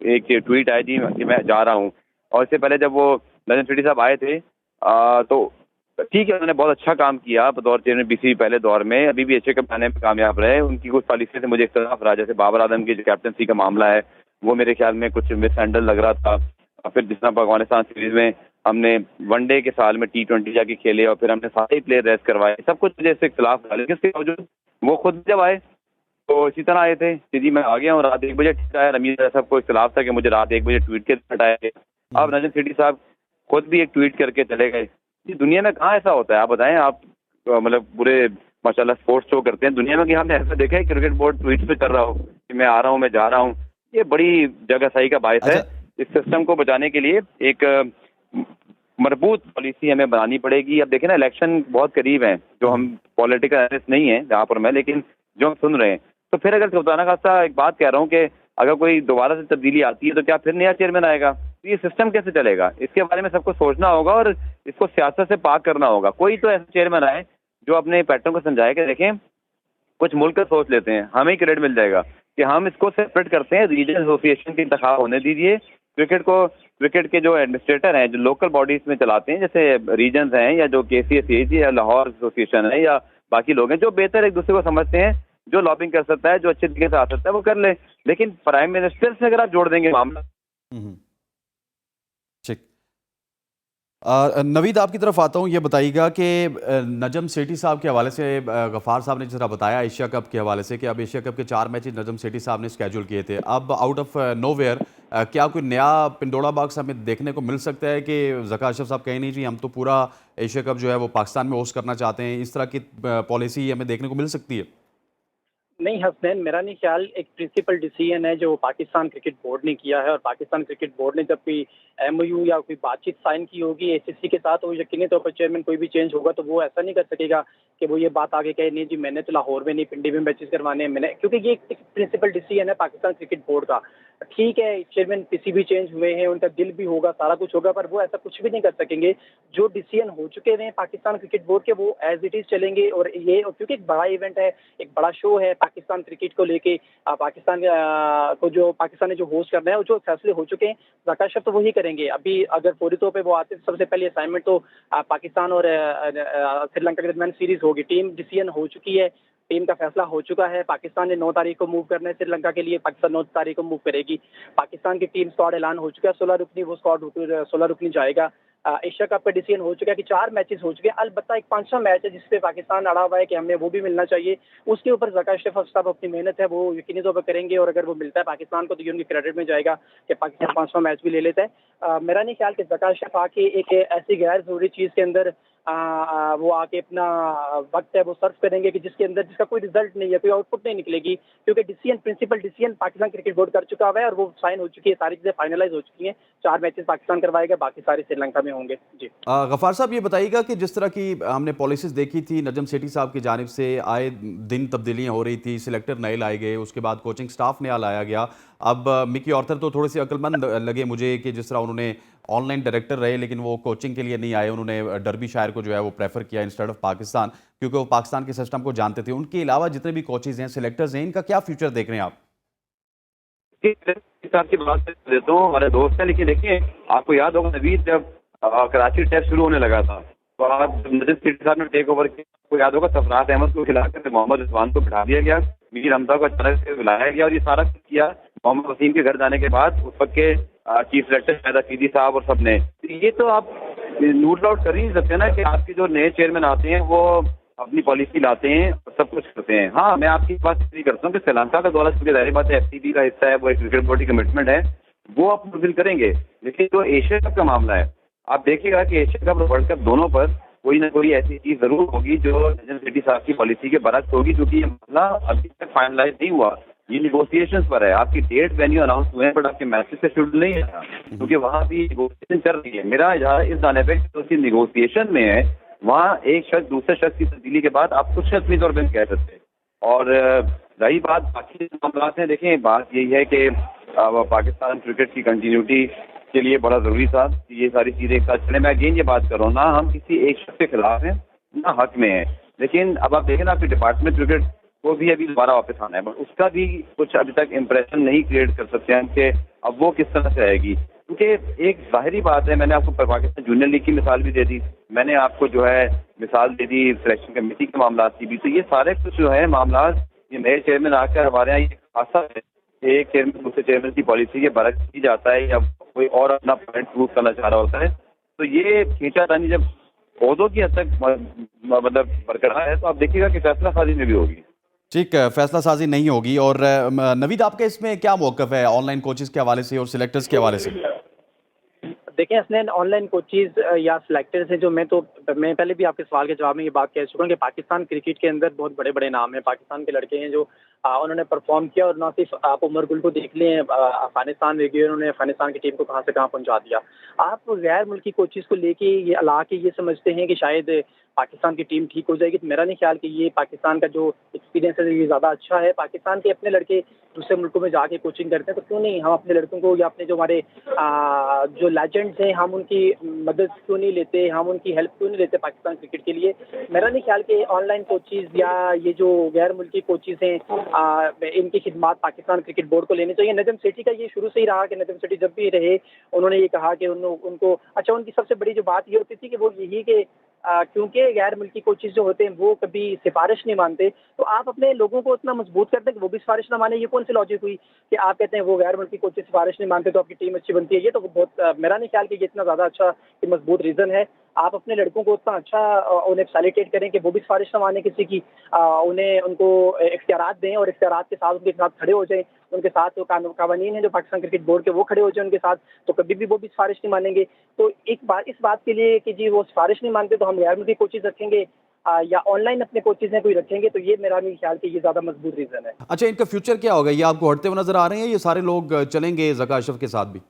एक ट्वीट आया जी कि मैं जा रहा हूँ। और इससे पहले जब वो नजम सेठी साहब आए थे तो ठीक है, उन्होंने बहुत अच्छा काम किया बतौर चेयरमैन बीसीबी पहले दौर में, अभी भी एशिया कप आने में कामयाब रहे। उनकी कुछ पॉलिसी से मुझे इख्तिलाफ रहा, जैसे बाबर आजम की जो कैप्टनसी का मामला है वो मेरे ख्याल में कुछ मिस हैंडल लग रहा था। और फिर जिस तरह अफगानिस्तान सीरीज में हमने वनडे के साल में T20 जाके खेले और फिर हमने सारे ही प्लेयर रेस्ट करवाए, सब कुछ मुझे इससे इख्तिलाफ था। लेकिन इसके बावजूद वो खुद जब आए तो इसी तरह आए थे कि जी मैं आ गया हूँ, रात 1 बजे ट्वीट आया। रमीज साहब को इख्तिलाफ था कि मुझे रात 1 बजे ट्वीट के हटाया। अब नजम सेठी साहब खुद भी एक ट्वीट करके चले गए। जी दुनिया में कहाँ ऐसा होता है, आप बताएं। आप मतलब पूरे माशाल्लाह स्पोर्ट्स शो करते हैं दुनिया में, कि हमने ऐसा देखा है क्रिकेट बोर्ड ट्वीट पे कर रहा हो कि मैं आ रहा हूँ, मैं जा रहा हूँ। ये बड़ी जगहसाही का बायस है। इस सिस्टम को बचाने के लिए एक मजबूत पॉलिसी हमें बनानी पड़ेगी। अब देखें ना, इलेक्शन बहुत करीब है, जो हम पॉलिटिकल एनालिस्ट नहीं है जहाँ पर मैं, लेकिन जो हम सुन रहे हैं, तो फिर अगर खुदा खास्ता एक बात कह रहा हूँ कि अगर कोई दोबारा से तब्दीली आती है तो क्या फिर नया चेयरमैन आएगा? तो ये सिस्टम कैसे चलेगा, इसके बारे में सबको सोचना होगा और इसको सियासत से पाक करना होगा। कोई तो ऐसा चेयरमैन आए जो अपने पैटर्न को समझाए कि देखें कुछ मुल्क का सोच लेते हैं, हमें ही क्रेडिट मिल जाएगा कि हम इसको सेपरेट करते हैं। रीजनल एसोसिएशन के इंतखाब होने दीजिए। क्रिकेट के जो एडमिनिस्ट्रेटर हैं जो लोकल बॉडीज में चलाते हैं, जैसे रीजन्स हैं या जो KCAC या लाहौर एसोसिएशन है या बाकी लोग हैं जो बेहतर एक दूसरे को समझते हैं, जो लॉबिंग कर सकता है, जो अच्छे तरीके से आ सकता है वो कर ले। लेकिन प्राइम मिनिस्टर से अगर आप जोड़ देंगे मामला। ठीक। नवीद आपकी तरफ आता हूँ, ये बताइएगा कि नजम सेठी साहब के हवाले से गफ़ार साहब ने जिस तरह बताया एशिया कप के हवाले से कि अब एशिया कप के 4 मैचेस नजम सेठी साहब ने स्केड्यूल किए थे, अब आउट ऑफ नोवेयर क्या कोई नया पिंडोरा बॉक्स हमें देखने को मिल सकता है कि ज़का अशरफ साहब कहें नहीं जी हम तो पूरा एशिया कप जो है वो पाकिस्तान में होस्ट करना चाहते हैं, इस तरह की पॉलिसी हमें देखने को मिल सकती है? नहीं हसनैन, मेरा नहीं ख्याल। एक प्रिंसिपल डिसीजन है जो पाकिस्तान क्रिकेट बोर्ड ने किया है, और पाकिस्तान क्रिकेट बोर्ड ने जब कोई MOU या कोई बातचीत साइन की होगी ACC के साथ, वो यकीनी तौर पर चेयरमैन कोई भी चेंज होगा तो वो ऐसा नहीं कर सकेगा कि वो ये बात आगे कहे नहीं जी मैंने तो लाहौर में नहीं पिंडी में मैचेस करवाने हैं मैंने, क्योंकि ये एक प्रिंसिपल डिसीजन है पाकिस्तान क्रिकेट बोर्ड का। ठीक है, चेयरमैन किसी भी चेंज हुए हैं, उनका दिल भी होगा, सारा कुछ होगा, पर वो ऐसा कुछ भी नहीं कर सकेंगे। जो डिसीजन हो चुके हैं पाकिस्तान क्रिकेट बोर्ड के वो एज इट इज चलेंगे। और ये क्योंकि एक बड़ा इवेंट है, एक बड़ा शो है पाकिस्तान क्रिकेट को लेके, पाकिस्तान को जो पाकिस्तान ने जो होस्ट करना है वो जो फैसले हो चुके हैं ज़का अशरफ तो वही करेंगे। अभी अगर फौरी तौर पे वो आते तो सबसे पहले असाइनमेंट तो पाकिस्तान और श्रीलंका के दरमियान सीरीज होगी। टीम डिसीजन हो चुकी है, टीम का फैसला हो चुका है। पाकिस्तान ने 9 तारीख को मूव करना है श्रीलंका के लिए, पाकिस्तान 9 तारीख को मूव करेगी। पाकिस्तान की टीम स्क्वाड ऐलान हो चुका है, 16 रुकनी, वो स्क्वाड 16 रुकनी जाएगा। एशिया कप का डिसीजन हो चुका है कि 4 मैचेस हो चुके हैं। अलबत्ता एक 5वां मैच है जिसपे पाकिस्तान अड़ा हुआ है कि हमें वो भी मिलना चाहिए। उसके ऊपर ज़का अशरफ साहब अपनी मेहनत है वो यकीनी तौर पर करेंगे, और अगर वो मिलता है पाकिस्तान को तो ये उनके क्रेडिट में जाएगा कि पाकिस्तान 5वां मैच भी ले लेता है। मेरा नहीं ख्याल कि ज़का अशरफ आके एक ऐसी गैर जरूरी चीज़ के अंदर वो आके अपना वक्त है वो सर्व करेंगे कि जिसके अंदर जिसका कोई रिजल्ट नहीं है, कोई आउटपुट नहीं निकलेगी, क्योंकि decision principle decision Pakistan cricket board कर चुका हुआ है और वो साइन हो चुकी है, सारी चीजें फाइनलाइज हो चुकी हैं। 4 मैचेस पाकिस्तान करवाएगा, बाकी सारे श्रीलंका में होंगे। जी गफ़ार साहब ये बताइएगा कि जिस तरह की हमने पॉलिसीज़ देखी थी नजम सेठी साहब की जानिब से, आए दिन तब्दीलियाँ हो रही थी, सिलेक्टर नए लाए गए, उसके बाद कोचिंग स्टाफ नया लाया गया। अब मिकी ऑर्थर तो थोड़े से अक्लमंद लगे मुझे कि जिस तरह उन्होंने ऑनलाइन डायरेक्टर रहे, लेकिन वो कोचिंग के लिए नहीं आए। उन्होंने डर्बीशायर को जो है वो प्रेफर किया इंस्टेड ऑफ पाकिस्तान, क्योंकि वो पाकिस्तान के सिस्टम को जानते थे। उनके अलावा जितने भी कोचेज हैं, सिलेक्टर्स हैं, इनका क्या फ्यूचर देख रहे हैं आप? की बात कर देता हूँ, हमारे दोस्त है, लेकिन देखिए आपको याद होगा नवीद, जब कराची टेस्ट शुरू होने लगा था तो आज नजर सिटी साहब ने टेक ओवर किया, आपको याद होगा सरफराज अहमद को खिलाकर मोहम्मद रिजवान को बिठा दिया गया, मीर हमजा को अचानक से बुलाया गया और ये सारा कुछ किया मोहम्मद वसीम के घर जाने के बाद उस वक्त के चीफ सेलेक्टर शायद अफरीदी साहब और सबने। ये तो आप नोट आउट कर ही नहीं सकते ना कि आपके जो नए चेयरमैन आते हैं वो अपनी पॉलिसी लाते हैं और सब कुछ करते हैं। हाँ, मैं आपकी बात एग्री करता हूँ कि श्रीलंका का दौरा चूंकि जाहिर बात है एफसीबी का हिस्सा है, वो एक क्रिकेट बोर्ड की कमिटमेंट है, वो आप फुलफिल करेंगे। लेकिन जो एशिया कप का मामला है, आप देखिएगा कि एशिया कप और वर्ल्ड कप दोनों पर कोई ना कोई ऐसी चीज जरूर होगी जो नजर सिटी साहब की पॉलिसी के बरक्स होगी, क्योंकि ये मामला अभी तक फाइनलाइज नहीं हुआ, ये निगोसिएशंस पर है। आपकी डेट वेन्यू अनाउंस हुए हैं बट आपके मैचेस से शेड्यूल नहीं है, क्योंकि वहाँ भी निगोसिएशन चल रही है। मेरा यहाँ इस जाने पे तो निगोसिएशन में है, वहाँ एक शख्स दूसरे शख्स की तब्दीली के बाद आप कुछ शख्स तौर पर कह सकते हैं। और रही बात बाकी मामला हैं, देखें बात यही है कि पाकिस्तान क्रिकेट की कंटिन्यूटी के लिए बड़ा ज़रूरी था ये सारी चीज़ें एक साथ चले। मैं अगेन ये बात कर रहा हूँ, ना हम किसी एक शख्स के खिलाफ हैं ना हक में है, लेकिन अब आप देखें ना आपके डिपार्टमेंट क्रिकेट को भी अभी दोबारा वापस आना है, बट उसका भी कुछ अभी तक इम्प्रेशन नहीं क्रिएट कर सकते हैं कि अब वो किस तरह से आएगी। क्योंकि एक ज़ाहिरी बात है, मैंने आपको पाकिस्तान जूनियर लीग की मिसाल भी दे दी, मैंने आपको जो है मिसाल दे दी सिलेक्शन कमेटी के मामला की भी। तो ये सारे कुछ जो है मामला, ये नए चेयरमैन आकर हमारे यहाँ ये खासा है, एक चेयरमैन दूसरे चेयरमैन की पॉलिसी के बरक्स की जाता है या कोई और अपना पॉइंट प्रूव करना चाह रहा होता है, तो ये खींचातानी जब पौधों की हद तक मतलब बरकरार है, तो आप देखिएगा कि फैसला साजी में भी होगी। ठीक, फैसला साजी नहीं होगी। और नवीद, आपका इसमें क्या मौक़िफ़ है ऑनलाइन कोचेस के हवाले से और सिलेक्टर्स के हवाले से? देखिए, हसनैन, ऑनलाइन कोचेज या सिलेक्टर्स हैं जो मैं पहले भी आपके सवाल के जवाब में ये बात कह चुका हूँ कि पाकिस्तान क्रिकेट के अंदर बहुत बड़े बड़े नाम हैं, पाकिस्तान के लड़के हैं जो उन्होंने परफॉर्म किया। और ना सिर्फ आप उमर गुल को देख लें, अफगानिस्तान में गए, उन्होंने अफगानिस्तान की टीम को कहाँ से कहाँ पहुँचा दिया। आप गैर मुल्की कोचेज को लेके ये अला के ये समझते हैं कि शायद पाकिस्तान की टीम ठीक हो जाएगी, तो मेरा नहीं ख्याल कि ये पाकिस्तान का जो एक्सपीरियंस है ये ज़्यादा अच्छा है। पाकिस्तान के अपने लड़के दूसरे मुल्कों में जाके कोचिंग करते हैं, तो क्यों नहीं हम अपने लड़कों को या अपने जो हमारे जो लेजेंड्स हैं हम उनकी मदद क्यों नहीं लेते, हम उनकी हेल्प क्यों नहीं लेते पाकिस्तान क्रिकेट के लिए। मेरा नहीं ख्याल कि ऑनलाइन कोचेज या ये जो गैर मुल्की कोचेज हैं इनकी खिदमात पाकिस्तान क्रिकेट बोर्ड को लेनी चाहिए। नजम सेठी का ये शुरू से ही रहा कि नजम सेठी जब भी रहे उन्होंने ये कहा कि उनको अच्छा, उनकी सबसे बड़ी जो बात ये होती थी कि वो यही कि क्योंकि गैर मुल्की कोचेज जो होते हैं वो कभी सिफारिश नहीं मानते, तो आप अपने लोगों को इतना मजबूत करते हैं कि वो भी सिफारिश ना माने। ये कौन सी लॉजिक हुई कि आप कहते हैं वो गैर मुल्की कोचेज सिफारिश नहीं मानते तो आपकी टीम अच्छी बनती है? ये तो बहुत मेरा नहीं ख्याल कि ये इतना ज़्यादा अच्छा मजबूत रीज़न है। आप अपने लड़कों को उतना अच्छा उन्हें फैसिलिटेट करें कि वो भी सिफारिश ना माने किसी की, उनको इख्तियारात दें और इख्तियारात के साथ उनके साथ खड़े हो जाएं, उनके साथ जो कानून हैं जो पाकिस्तान क्रिकेट बोर्ड के वो खड़े हो जाए उनके साथ, तो कभी भी वो भी सिफारिश नहीं मानेंगे। तो एक बात इस बात के लिए कि जी वो सिफारिश नहीं मानते तो हम गैर मुल्की कोचेज रखेंगे या ऑनलाइन अपने कोचेज हैं कोई रखेंगे, तो ये मेरा नहीं ख्याल कि ये ज़्यादा मजबूत रीज़न है। अच्छा, इनका फ्यूचर क्या होगा? ये आपको हटते हुए नजर आ रहे हैं, ये सारे लोग चलेंगे ज़का अशरफ के साथ भी?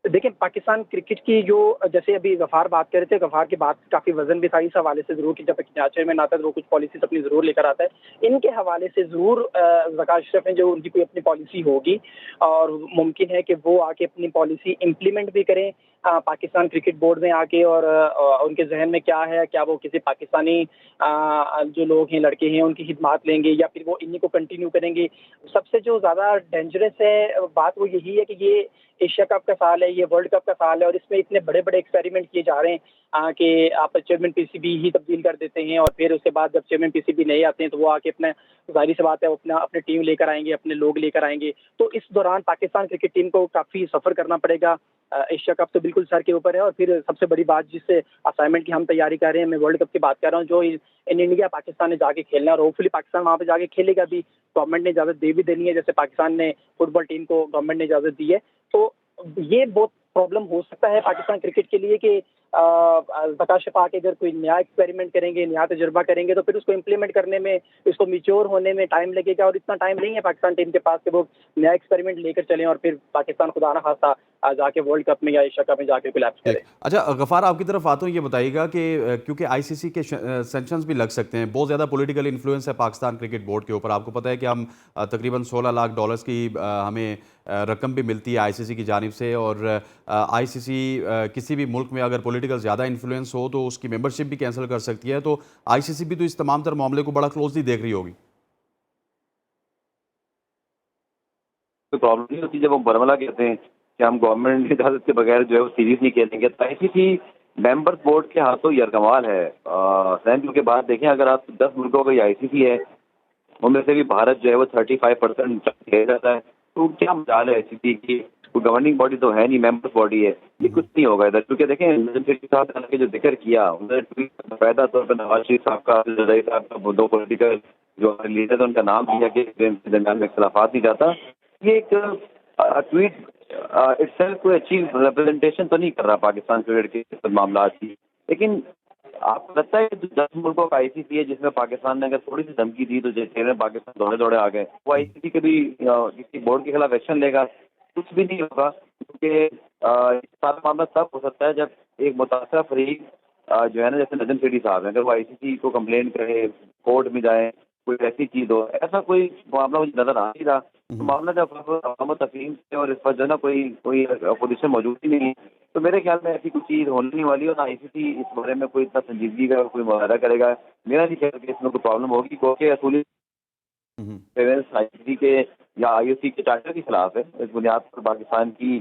देखिए, पाकिस्तान क्रिकेट की जो जैसे अभी गफ़ार बात कर रहे थे, गफ़ार की बात काफ़ी वजन भी था इस हवाले से ज़रूर कि जब एक नया चेयरमैन आता है तो वो कुछ पॉलिसीज अपनी ज़रूर लेकर आता है। इनके हवाले से ज़रूर ज़का अशरफ हैं जो उनकी कोई अपनी पॉलिसी होगी और मुमकिन है कि वो आके अपनी पॉलिसी इम्प्लीमेंट भी करें पाकिस्तान क्रिकेट बोर्ड में आके। और उनके जहन में क्या है, क्या वो किसी पाकिस्तानी जो लोग हैं लड़के हैं उनकी खिदमात लेंगे या फिर वो इन्हीं को कंटिन्यू करेंगे। सबसे जो ज़्यादा डेंजरस है बात वो यही है कि ये एशिया कप का साल है, ये वर्ल्ड कप का साल है और इसमें इतने बड़े बड़े एक्सपेरिमेंट किए जा रहे हैं कि आप चेयरमैन पीसीबी ही तब्दील कर देते हैं और फिर उसके बाद जब चेयरमैन पीसीबी नहीं आते हैं तो वो आके अपना, जाहिर सी बात है, अपनी टीम लेकर आएंगे, अपने लोग लेकर आएंगे। तो इस दौरान पाकिस्तान क्रिकेट टीम को काफ़ी सफ़र करना पड़ेगा। एशिया कप तो बिल्कुल सर के ऊपर है और फिर सबसे बड़ी बात जिससे असाइनमेंट की हम तैयारी कर रहे हैं, मैं वर्ल्ड कप की बात कर रहा हूँ जो इन इंडिया पाकिस्तान ने जाके खेलना है और होपफुली पाकिस्तान वहाँ पे जाके खेलेगा भी। गवर्नमेंट ने इजाज़त दे भी देनी है, जैसे पाकिस्तान ने फुटबॉल टीम को गवर्नमेंट ने इजाज़त दी है। तो ये बहुत प्रॉब्लम हो सकता है पाकिस्तान क्रिकेट के लिए कि ज़का अशरफ आके अगर कोई नया एक्सपेरिमेंट करेंगे, नया तजुर्बा करेंगे तो फिर उसको इम्प्लीमेंट करने में, इसको मैच्योर होने में टाइम लगेगा और इतना टाइम नहीं है पाकिस्तान टीम के पास कि वो नया एक्सपेरिमेंट लेकर चलें और फिर पाकिस्तान खुदा ना खास्ता जाके वर्ल्ड कप में या एशिया कप में जाके कोलैप्स करे। अच्छा गफ़ार, आपकी तरफ आता हूँ, ये बताइएगा कि क्योंकि आईसीसी के सैंक्शंस भी लग सकते हैं, बहुत ज़्यादा पॉलिटिकल इन्फ्लुएंस है पाकिस्तान क्रिकेट बोर्ड के ऊपर। आपको पता है कि हम तकरीबन $16 लाख की हमें रकम भी मिलती है आईसीसी की जानिब से, और आईसीसी किसी भी मुल्क में अगर पॉलिटिकल ज़्यादा इन्फ्लुएंस हो तो उसकी मेंबरशिप भी कैंसिल कर सकती है। तो आईसीसी भी तो इस तमाम तर मामले को बड़ा क्लोजली देख रही होगी। कोई प्रॉब्लम नहीं होती जब हम बरमला कहते हैं कि हम गवर्नमेंट की इजाजत के बगैर जो है वो सीरीज नहीं खेलेंगे। तो आईसीसी मेंबर बोर्ड के हाथों यरगमाल है। सैन के बाद देखें, अगर आप 10 मुल्कों का आईसीसी है, उनमें से भी भारत जो है वो 35% खेल जाता है। तो क्या मजाल है आईसीसी की? कोई गवर्निंग बॉडी तो है नहीं, मेंबर बॉडी है। ये कुछ नहीं होगा इधर, क्योंकि देखें नजम शेठी साहब ने जो जिक्र किया, उन्होंने ट्वीट बाकायदा तौर पर नवाज शरीफ साहब का, रजाई साहब का, दो पॉलिटिकल जो लीडर है उनका नाम दिया कि दरमियान में इख्तलाफात नहीं जाता। ये एक ट्वीट इटसेल्फ कोई अच्छी रिप्रेजेंटेशन तो नहीं कर रहा पाकिस्तान क्रिकेट के मामला की। लेकिन आपको लगता है कि 10 मुल्कों का आईसीसी है जिसमें पाकिस्तान ने अगर थोड़ी सी धमकी दी तो चेहरे पाकिस्तान दौड़े दौड़े आ गए, वो आईसीसी के भी किसी बोर्ड के खिलाफ एक्शन लेगा? कुछ भी नहीं होगा, क्योंकि सारा मामला तब हो सकता है जब एक मुतासरा फरीक जो है ना, जैसे नजम शेठी साहब हैं, अगर वो आईसीसी को कंप्लेन करे, कोर्ट में जाए, कोई ऐसी चीज हो। ऐसा कोई मामला मुझे नजर आ नहीं रहा। तो मामला जब तफहीम से और इस पर जो है ना कोई अपोजिशन मौजूद ही नहीं है, तो मेरे ख्याल में ऐसी कोई चीज होने नहीं वाली, और ना आईसीसी इस बारे में कोई इतना संजीदगी का कोई मुआहदा करेगा। मेरा नहीं ख्याल कि इसमें कोई प्रॉब्लम होगी, क्योंकि असूली आईसीसी के या आईओसी के चार्टर के खिलाफ है। इस बुनियाद पर पाकिस्तान की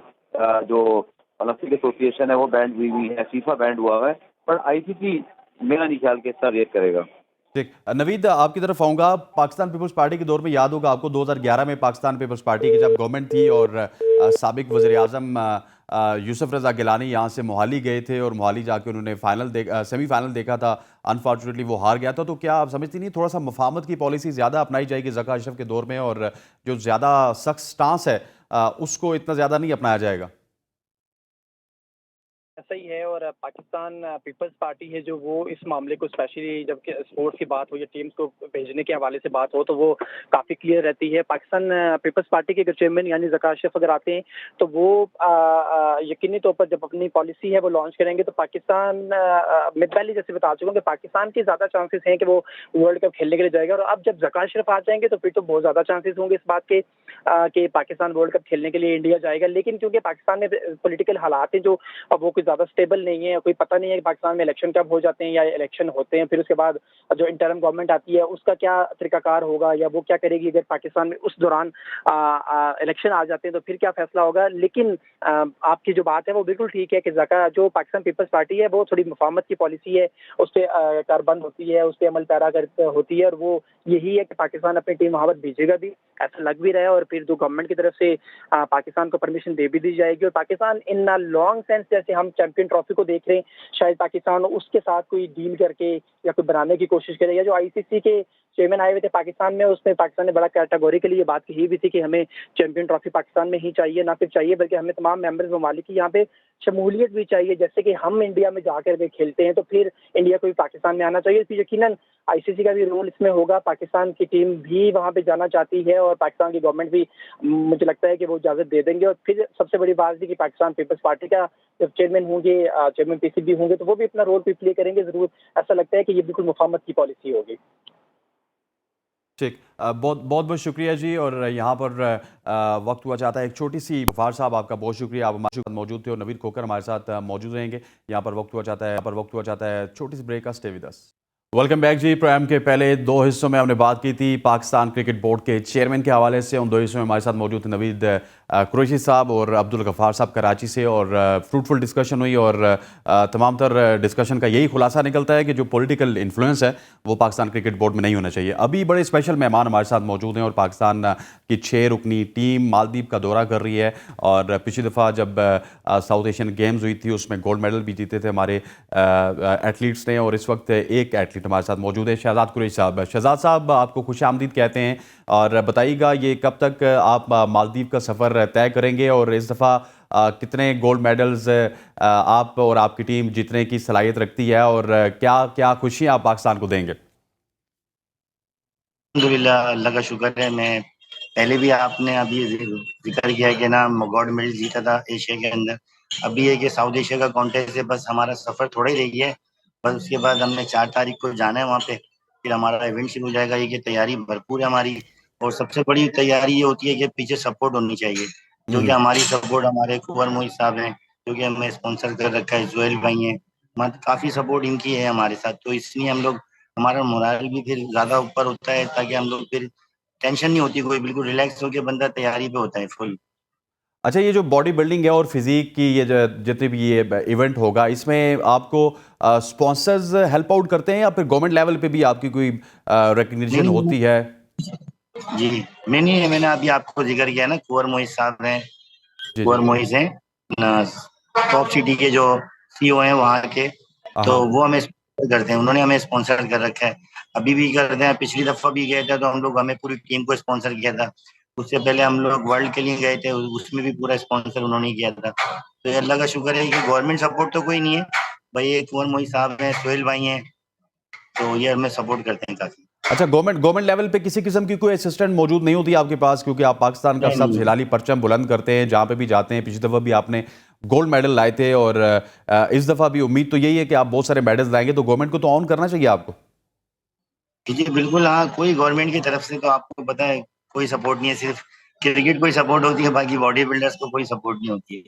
जो ओलंपिक एसोसिएशन है वो बैंड हुई है, फीफा बैंड हुआ है, पर आईसीसी मेरा नहीं ख्याल कि इसका रेट करेगा। ठीक, नवीद आपकी तरफ आऊँगा। पाकिस्तान पीपल्स पार्टी के दौर में याद होगा आपको 2011 में पाकिस्तान पीपल्स पार्टी की जब गवर्नमेंट थी और साबिक वज़ीर आज़म यूसुफ रज़ा गिलानी यहाँ से मोहाली गए थे और मोहाली जाके उन्होंने सेमीफाइनल देखा था। अनफॉर्चुनेटली वो हार गया था। तो क्या आप समझती नहीं थोड़ा सा मुफाहमत की पॉलिसी ज़्यादा अपनाई जाएगी ज़का अशरफ के दौर में, और जो ज़्यादा सख्त स्टांस है उसको इतना ज़्यादा नहीं अपनाया जाएगा? ऐसा ही है, और पाकिस्तान पीपल्स पार्टी है जो वो इस मामले को स्पेशली जब स्पोर्ट्स की बात हो या टीम्स को भेजने के हवाले से बात हो तो वो काफ़ी क्लियर रहती है। पाकिस्तान पीपल्स पार्टी के चेयरमैन यानी ज़का अशरफ अगर आते हैं तो वो यकीनी तौर पर जब अपनी पॉलिसी है वो लॉन्च करेंगे तो पाकिस्तान मैं पहले जैसे बता चुका हूँ कि पाकिस्तान के ज़्यादा चांसेस हैं कि वो वर्ल्ड कप खेलने के लिए जाएगा। और अब जब ज़का अशरफ आ जाएंगे तो फिर तो बहुत ज़्यादा चांसेस होंगे इस बात के कि पाकिस्तान वर्ल्ड कप खेलने के लिए इंडिया जाएगा। लेकिन क्योंकि पाकिस्तान में पॉलिटिकल हालात हैं जो अब वो कुछ ज़्यादा स्टेबल नहीं है, कोई पता नहीं है कि पाकिस्तान में इलेक्शन कब हो जाते हैं या इलेक्शन होते हैं, फिर उसके बाद जो इंटरिम गवर्नमेंट आती है उसका क्या तरीकाकार होगा या वो क्या करेगी अगर पाकिस्तान में उस दौरान इलेक्शन आ जाते हैं तो फिर क्या फैसला होगा। लेकिन आपकी जो बात है वो बिल्कुल ठीक है कि ज़का जो पाकिस्तान पीपल्स पार्टी है वो थोड़ी मुफाहमत की पॉलिसी है, उस पर कारबंद होती है, उस पर अमल पैरा कर होती है, और वो यही है कि पाकिस्तान अपनी टीम वहाँ पर भेजेगा भी, ऐसा लग भी रहा है। और फिर जो गवर्नमेंट की तरफ से पाकिस्तान को परमिशन दे भी दी जाएगी और पाकिस्तान इन लॉन्ग सेंस जैसे हम चैंपियन ट्रॉफी को देख रहे हैं, शायद पाकिस्तान उसके साथ कोई डील करके या कोई बनाने की कोशिश करेगा। जो आईसीसी के चेयरमैन आए हुए थे पाकिस्तान में, उसमें पाकिस्तान ने बड़ा कैटेगोरिकली ये बात कही भी थी कि हमें चैंपियन ट्रॉफी पाकिस्तान में ही चाहिए, ना सिर्फ चाहिए बल्कि हमें तमाम मेंबर्स ममालिक की यहाँ पे शमूलियत भी चाहिए। जैसे कि हम इंडिया में जाकर के खेलते हैं तो फिर इंडिया को भी पाकिस्तान में आना चाहिए। फिर यकीनन आईसीसी का भी रोल इसमें होगा। पाकिस्तान की टीम भी वहाँ पे जाना चाहती है और पाकिस्तान की गवर्नमेंट भी मुझे लगता है कि वो इजाजत दे देंगे। और फिर सबसे बड़ी बात भी कि पाकिस्तान पीपल्स पार्टी का जब चेयरमैन होंगे, चेयरमैन पीसीबी होंगे तो वो भी अपना रोल प्ले करेंगे जरूर। ऐसा लगता है कि ये बिल्कुल मुफाहमत की पॉलिसी होगी। ठीक, बहुत बहुत शुक्रिया जी। और यहाँ पर वक्त हुआ चाहता है एक छोटी सी, गफ़ार साहब आपका बहुत शुक्रिया, आप हमारे साथ मौजूद थे और नवीद खोकर हमारे साथ मौजूद रहेंगे। यहाँ पर वक्त हुआ चाहता है छोटी सी ब्रेक का। Stay with us. Welcome back जी। प्रोग्राम के पहले 2 हिस्सों में हमने बात की थी पाकिस्तान क्रिकेट बोर्ड के चेयरमैन के हवाले से। उन 2 हिस्सों में हमारे साथ मौजूद थे नवीद कुरैशी साहब और अब्दुल गफ़ार साहब कराची से, और फ्रूटफुल डिस्कशन हुई और तमाम तर डिस्कशन का यही खुलासा निकलता है कि जो पॉलिटिकल इन्फ्लुएंस है वो पाकिस्तान क्रिकेट बोर्ड में नहीं होना चाहिए। अभी बड़े स्पेशल मेहमान हमारे साथ मौजूद हैं और पाकिस्तान की 6 रुकनी टीम मालदीव का दौरा कर रही है। और पिछली दफ़ा जब साउथ एशियन गेम्स हुई थी उसमें गोल्ड मेडल भी जीते थे हमारे एथलीट्स ने, और इस वक्त एक एथलीट हमारे साथ मौजूद है, शहजाद कुरैशी साहब। शहजाद साहब, आपको खुशामदीद कहते हैं और बताइएगा ये कब तक आप मालदीव का सफ़र तय करेंगे और इस दफ़ा कितने गोल्ड मेडल्स आप और आपकी टीम जीतने की सलाहियत रखती है और क्या क्या खुशियाँ आप पाकिस्तान को देंगे? अल्हम्दुलिल्लाह, अल्लाह का शुक्र है। मैं पहले भी आपने अभी जिक्र किया कि ना गोल्ड मेडल जीता था एशिया के अंदर। अभी है कि साउथ एशिया का कॉन्टेस्ट है, बस हमारा सफर थोड़ा ही रह गया है। बस उसके बाद हमने 4 तारीख को जाना है वहाँ पे, फिर हमारा इवेंट शुरू हो जाएगा। ये कि तैयारी भरपूर है हमारी, और सबसे बड़ी तैयारी ये होती है कि पीछे सपोर्ट होनी चाहिए, जो कि हमारी सपोर्ट हमारे कुंवर मोहित साहब हैं, जो कि हमें स्पॉन्सर कर रखा है, जोएल भाई हैं, मतलब काफी सपोर्ट इनकी है हमारे साथ। तो इसलिए हम लोग, हमारा मोराल भी फिर ज्यादा ऊपर होता है, ताकि हम लोग फिर टेंशन नहीं होती कोई, बिल्कुल रिलैक्स होकर बंदा तैयारी पे होता है फुल। अच्छा, ये जो बॉडी बिल्डिंग है और फिजिक की ये जितने भी ये इवेंट होगा, इसमें आपको स्पॉन्सर्स हेल्प आउट करते हैं या फिर गवर्नमेंट लेवल पे भी आपकी कोई नहीं रिकग्निशन नहीं होती है? जी, नहीं, मैंने अभी आपको जिक्र किया ना, कुंवर मोहित साहब हैं, जी कुंवर जी। मोहित हैं टॉप सिटी के जो सीईओ हैं वहाँ के। तो हाँ। वो हमें स्पॉन्सर करते हैं, उन्होंने हमें स्पॉन्सर कर रखा है, अभी भी करते हैं। पिछली दफा भी गए थे तो हम लोग, हमें पूरी टीम को स्पॉन्सर किया था। उससे पहले हम लोग वर्ल्ड के लिए गए थे, उसमें भी पूरा स्पॉन्सर उन्होंने किया था। तो ये अल्लाह का शुक्र है कि गवर्नमेंट सपोर्ट तो कोई नहीं है भाई, ये कुंवर मोहित साहब हैं, सोहेल भाई हैं, तो ये हमें सपोर्ट करते हैं काफी। अच्छा, गवर्नमेंट गवर्नमेंट लेवल पे किसी किस्म की कोई असिस्टेंट मौजूद नहीं होती आपके पास, क्योंकि आप पाकिस्तान का नहीं सब्ज नहीं हिलाली परचम बुलंद करते हैं जहां पे भी जाते हैं। पिछली दफ़ा भी आपने गोल्ड मेडल लाए थे और इस दफ़ा भी उम्मीद तो यही है कि आप बहुत सारे मेडल्स लाएंगे, तो गवर्नमेंट को तो ऑन करना चाहिए आपको। जी बिल्कुल, हाँ, कोई गवर्नमेंट की तरफ से तो आपको पता है कोई सपोर्ट नहीं है, सिर्फ क्रिकेट को ही सपोर्ट होती है, बाकी बॉडी बिल्डर्स को कोई सपोर्ट नहीं होती है।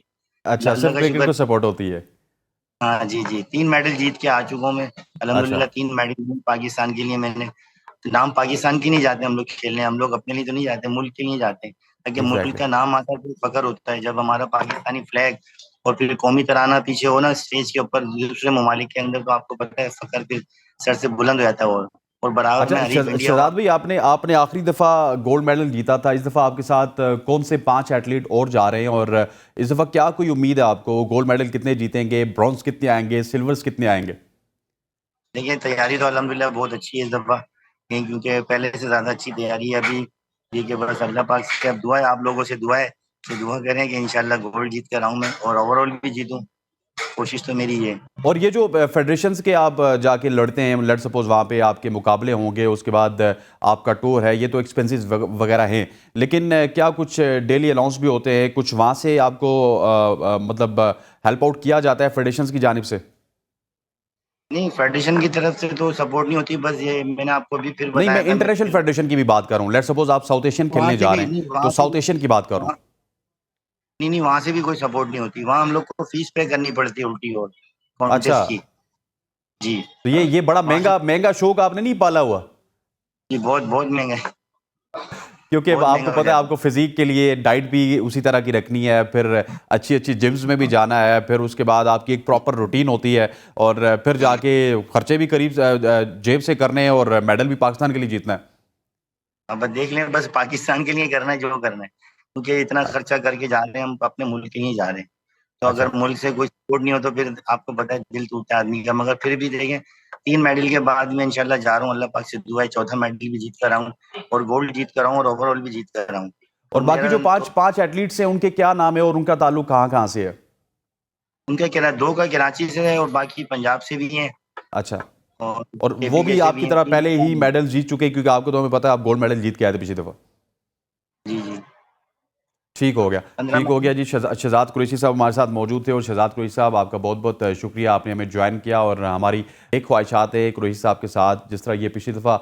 अच्छा, अल्लाह सिर्फ का क्रिकेट शुक्र। को सपोर्ट होती है। हाँ जी, 3 मेडल जीत के आ चुका हूँ मैं, अच्छा। अल्हम्दुलिल्लाह। 3 मेडल पाकिस्तान के लिए मैंने, नाम पाकिस्तान की नहीं जाते हम लोग खेलने, हम लोग अपने लिए तो नहीं जाते, मुल्क के लिए जाते हैं, ताकि मुल्क एग्जैक्टली। का नाम आता है तो फख्र होता है जब हमारा पाकिस्तानी फ्लैग और फिर कौमी तराना पीछे हो ना स्टेज के ऊपर दूसरे ममालिक के अंदर, तो आपको पता है फख्र फिर सर से बुलंद हो जाता है। और बराबर अच्छा, में हरीफ इंडिया हुआ। शहजाद भाई, आपने आपने आखिरी दफ़ा गोल्ड मेडल जीता था, इस दफ़ा आपके साथ कौन से 5 एथलीट और जा रहे हैं, और इस दफ़ा क्या कोई उम्मीद है आपको? गोल्ड मेडल कितने जीतेंगे, ब्रॉन्ज कितने आएंगे, सिल्वर्स कितने आएंगे? देखिए, तैयारी तो अल्हम्दुलिल्लाह बहुत अच्छी है इस दफा, क्योंकि पहले से ज्यादा अच्छी तैयारी है अभी। ये कि बस अल्लाह पाक से अब दुआ है, आप लोगों से दुआ है कि दुआ करें कि इंशाल्लाह गोल्ड जीत कर आऊं मैं, और ओवरऑल भी जीतूं, कोशिश तो मेरी ये है। और ये जो फेडरेशंस के आप जाके लड़ते हैं, लेट सपोज वहाँ पे आपके मुकाबले होंगे, उसके बाद आपका टूर है, ये तो एक्सपेंसेस वगैरह हैं, लेकिन क्या कुछ डेली अलाउंस भी होते हैं, कुछ वहाँ से आपको मतलब हेल्प आउट किया जाता है फेडरेशंस की जानिब से? नहीं, फेडरेशन की तरफ से तो सपोर्ट नहीं होती, बस ये मैंने आपको भी फिर नहीं, मैं बताया था मैं। इंटरनेशनल फेडरेशन की भी बात कर रहा हूँ। लेट सपोज आप साउथ एशियन वहां खेलने से जा भी रहे हैं, नहीं, तो साउथ एशियन की बात कर रहा हूँ। नहीं, वहां से भी कोई सपोर्ट नहीं होती, वहां हम लोग को फीस पे करनी पड़ती है उल्टी, और अच्छा, कॉन्टेस्ट की। जी, तो ये बड़ा वहां से। महंगा महंगा शौक आपने नहीं पाला हुआ? जी, बहुत बहुत महंगा है, क्योंकि बहुत आपको महंगा हो पता है, जाता आपको फिजिक के लिए डाइट भी उसी तरह की रखनी है, फिर अच्छी अच्छी जिम्स में भी जाना है, फिर उसके बाद आपकी एक प्रॉपर रूटीन होती है, और फिर जाके खर्चे भी करीब जेब से करने हैं, और मेडल भी पाकिस्तान के लिए जीतना है। है। अब देख लें, बस पाकिस्तान के लिए करना है जो करना है, क्योंकि इतना खर्चा करके जा रहे हैं हम, अपने मुल्क के लिए जा रहे हैं। तो अच्छा। अगर मुल्क से कोई सपोर्ट नहीं हो तो फिर आपको पता है दिल टूटता है आदमी का, मगर फिर भी देखें, 3 मेडल के बाद मैं इंशाल्लाह जा रहा हूँ, अल्लाह पाक से दुआ है चौथा मेडल भी जीत कर आऊँ, और गोल्ड जीत कर आऊँ, और ओवरऑल भी जीत कर आऊँ। तो और बाकी मेरा जो पांच तो, पांच एथलीट्स हैं, उनके क्या नाम है और उनका ताल्लुक कहाँ कहाँ से है? उनका क्या, 2 का कराची से है और बाकी पंजाब से भी हैं, अच्छा। और और वो केपी भी से भी आपकी हैं, तरह 3 पहले ही मेडल जीत चुके हैं, क्योंकि आपको तो हमें पता है आप गोल्ड मेडल जीत के आए थे पिछली दफा। जी, ठीक हो गया। 15 ठीक हो मेडल। गया जी। शहजाद कुरैशी साहब हमारे साथ मौजूद थे, और शहजाद कुरैशी साहब, आपका बहुत बहुत शुक्रिया, आपने हमें ज्वाइन किया, और हमारी एक ख्वाहिशात है कुरैशी साहब के साथ, जिस तरह ये पिछली दफ़ा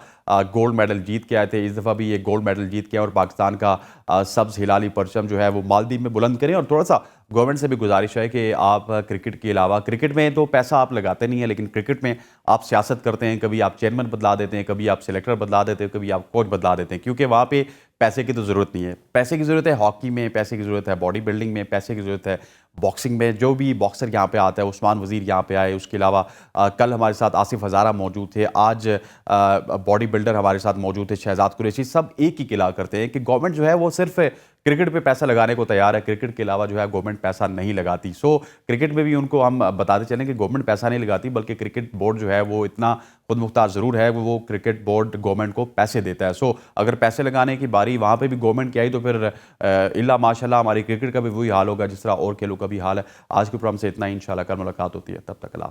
गोल्ड मेडल जीत के आए थे, इस दफ़ा भी ये गोल्ड मेडल जीत के आए, और पाकिस्तान का सब्ज हिलाली परचम जो है वो मालदीव में बुलंद करें। और थोड़ा सा गवर्नमेंट से भी गुजारिश है कि आप क्रिकेट के अलावा, क्रिकेट में तो पैसा आप लगाते नहीं है, लेकिन क्रिकेट में आप सियासत करते हैं, कभी आप चेयरमैन बदला देते हैं, कभी आप सिलेक्टर बदला देते हैं, कभी आप कोच बदला देते हैं, क्योंकि वहाँ पे पैसे की तो ज़रूरत नहीं है। पैसे की ज़रूरत है हॉकी में, पैसे की ज़रूरत है बॉडी बिल्डिंग में, पैसे की ज़रूरत है बॉक्सिंग में। जो भी बॉक्सर यहाँ पे आता है, उस्मान वज़ीर यहाँ पे आए, उसके अलावा कल हमारे साथ आसिफ हज़ारा मौजूद थे, आज बॉडी बिल्डर हमारे साथ मौजूद थे शहजाद कुरैशी। सब एक ही किला करते हैं कि गवर्नमेंट जो है वो सिर्फ क्रिकेट पे पैसा लगाने को तैयार है, क्रिकेट के अलावा जो है गवर्नमेंट पैसा नहीं लगाती। सो क्रिकेट में भी उनको हम बताते चलें कि गवर्नमेंट पैसा नहीं लगाती, बल्कि क्रिकेट बोर्ड जो है वो इतना खुद मुख्तार ज़रूर है, वो क्रिकेट बोर्ड गवर्नमेंट को पैसे देता है। सो अगर पैसे लगाने की बारी वहाँ पे भी गवर्नमेंट की आई, तो फिर इल्ला माशाल्लाह हमारी क्रिकेट का भी वही हाल होगा जिस तरह और खेलों का भी हाल है। आज के प्रोग्राम से इतना ही, इंशाल्लाह कल मुलाकात होती है, तब तक अल्लाह।